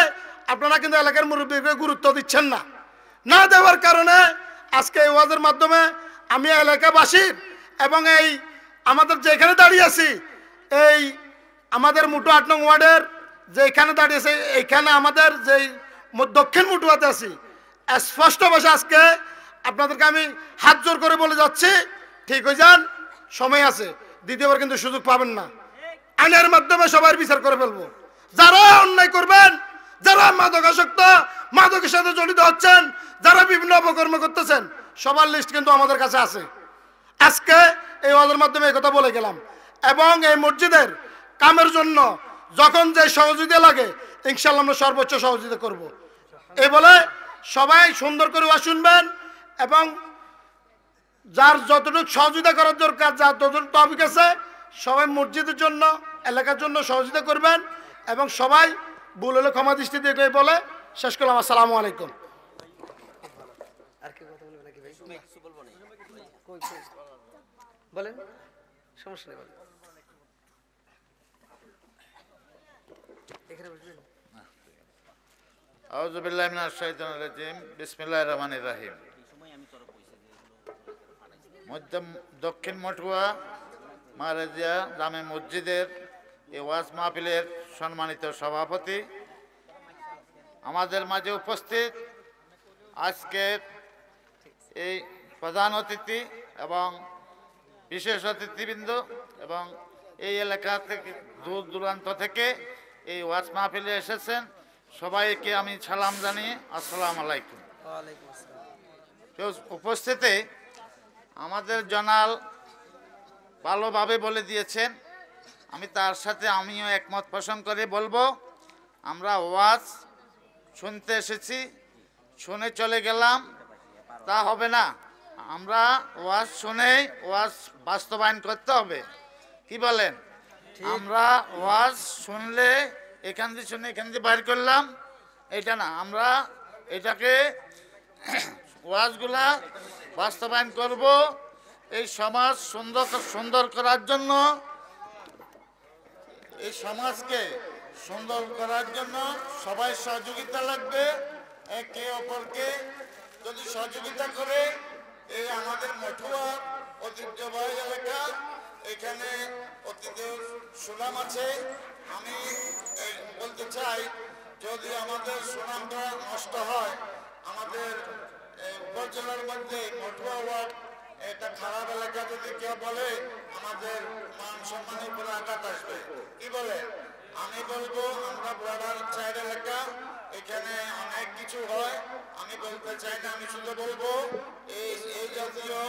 আপনারা কিন্তু এলাকার মুরব্বীকে গুরুত্ব দিচ্ছেন না। না দেওয়ার কারণে আজকে এই ওয়াজের মাধ্যমে আমি এলাকাবাসীর এবং এই আমাদের যেখানে দাঁড়িয়ে আছি, এই আমাদের মুটু 8 নং ওয়ার্ডের যেখানে দাঁড়িয়েছে, এইখানে আমাদের যেই দক্ষিণ মুটুয়াতে আছি, স্পষ্ট ভাষা আজকে আপনাদেরকে আমি হাত জোর করে বলে যাচ্ছি, ঠিক হয়ে যান, সময় আছে, দ্বিতীয়বার কিন্তু সুযোগ পাবেন না। আইনের মাধ্যমে সবার বিচার করে ফেলবো। যারা অন্যায় করবেন, যারা মাদকাসক্ত, মাদকের সাথে জড়িত হচ্ছেন, যারা বিভিন্ন অপকর্ম করতেছেন, সবার লিস্ট কিন্তু আমাদের কাছে আছে। আজকে এই ওয়াজের মাধ্যমে এই কথা বলে গেলাম। এবং এই মসজিদের কামের জন্য যখন যে সহযোগিতা লাগে ইনশাআল্লাহ আমরা সর্বোচ্চ সহযোগিতা করব। এই বলে সবাই সুন্দর করে ওয়াজ শুনবেন এবং যার যতটুকু সহযোগিতা করার দরকার, যার যতটুকু টপিক আছে, সবাই মসজিদের জন্য, এলাকার জন্য সহযোগিতা করবেন এবং সবাই ভুল হলে ক্ষমা দৃষ্টি দিয়ে বলে শেষ করলাম। আসসালামু আলাইকুম। আর কি কথা বলবেন নাকি ভাই? কই বলেন, সমস্যা নেই, বলেন। এখানে বসবেন। আউযু বিল্লাহি মিনাশ শাইতানির রাজিম। বিসমিল্লাহির রহমানির রহিম। দক্ষিণ মঠুয়া মারাজিয়া জামে মসজিদের এই ওয়াজ মাহফিলের সম্মানিত সভাপতি, আমাদের মাঝে উপস্থিত আজকের এই প্রধান অতিথি এবং বিশেষ অতিথিবৃন্দ এবং এই এলাকা থেকে দূর দূরান্ত থেকে এই ওয়াজ মাহফিলে এসেছেন, সবাইকে আমি সালাম জানিয়ে আসসালামু আলাইকুম। ওয়ালাইকুম আসসালাম। উপস্থিতে আমাদের জনাল ভালোভাবে বলে দিয়েছেন, আমি তার সাথে আমিও একমত পোষণ করে বলবো, আমরা ওয়াজ শুনতে এসেছি, শুনে চলে গেলাম তা হবে না। আমরা ওয়াজ শুনেই ওয়াজ বাস্তবায়ন করতে হবে। কি বলেন? আমরা ওয়াজ শুনলে এখান দিয়ে শুনে এখান দিয়ে বাইর করলাম, এটা না, আমরা এটাকে ওয়াজগুলা বাস্তবায়ন করব। এই সমাজ সুন্দর করার জন্য, এই সমাজকে সুন্দর করার জন্য সবাই সহযোগিতা লাগবে। একে অপরকে যদি সহযোগিতা করে, এই আমাদের মঠুয়া ঐতিহ্যবাহী এলাকা, এখানে অতীতের সুনাম আছে। আমি বলতে চাই, যদি আমাদের সুনামটা নষ্ট হয়, আমাদের উপজেলার মধ্যে মঠুয়া ওয়ার্ড এটা খারাপ এলাকা যদি কেউ বলে, আমাদের মান সম্মানের উপরে আঘাত আসবে। কি বলে? আমি বলবো, আমরা বর্ডার সাইড এলাকা, এখানে অনেক কিছু হয়। আমি বলতে চাই না, আমি শুধু বলবো এই জাতীয়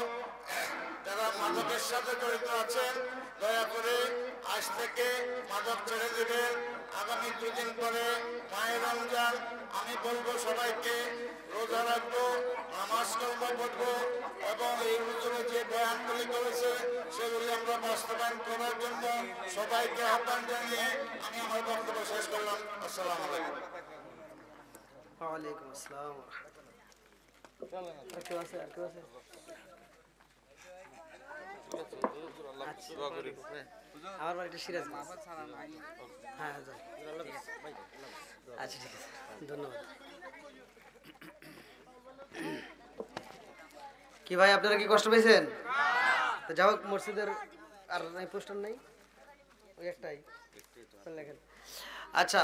যারা মাদকের সাথে জড়িত আছেন, দয়া করে আজ থেকে মাদক ছেড়ে দেবেন। আগামী 2 দিন পরে মায়ের রমজান, আমি বলবো সবাইকে রোজা রাখবো, নামাজ পড়বো এবং এই হুজুরে যে বয়ানগুলি করেছে সেগুলি আমরা বাস্তবায়ন করার জন্য সবাইকে আহ্বান জানিয়ে আমি আমার বক্তব্য শেষ করলাম। আসসালামু আলাইকুম। ওয়ালাইকুম আসসালাম। আর কেউ আছে? আর কেউ আছে? আমার বাড়িটা সিরাজ। হ্যাঁ, যাই। আচ্ছা, ঠিক আছে, ধন্যবাদ। কি ভাই, আপনারা কি কষ্ট পেয়েছেন? তো যাই হোক, মসজিদের আর পোস্টার নেই, ওই একটাই লেখেন। আচ্ছা,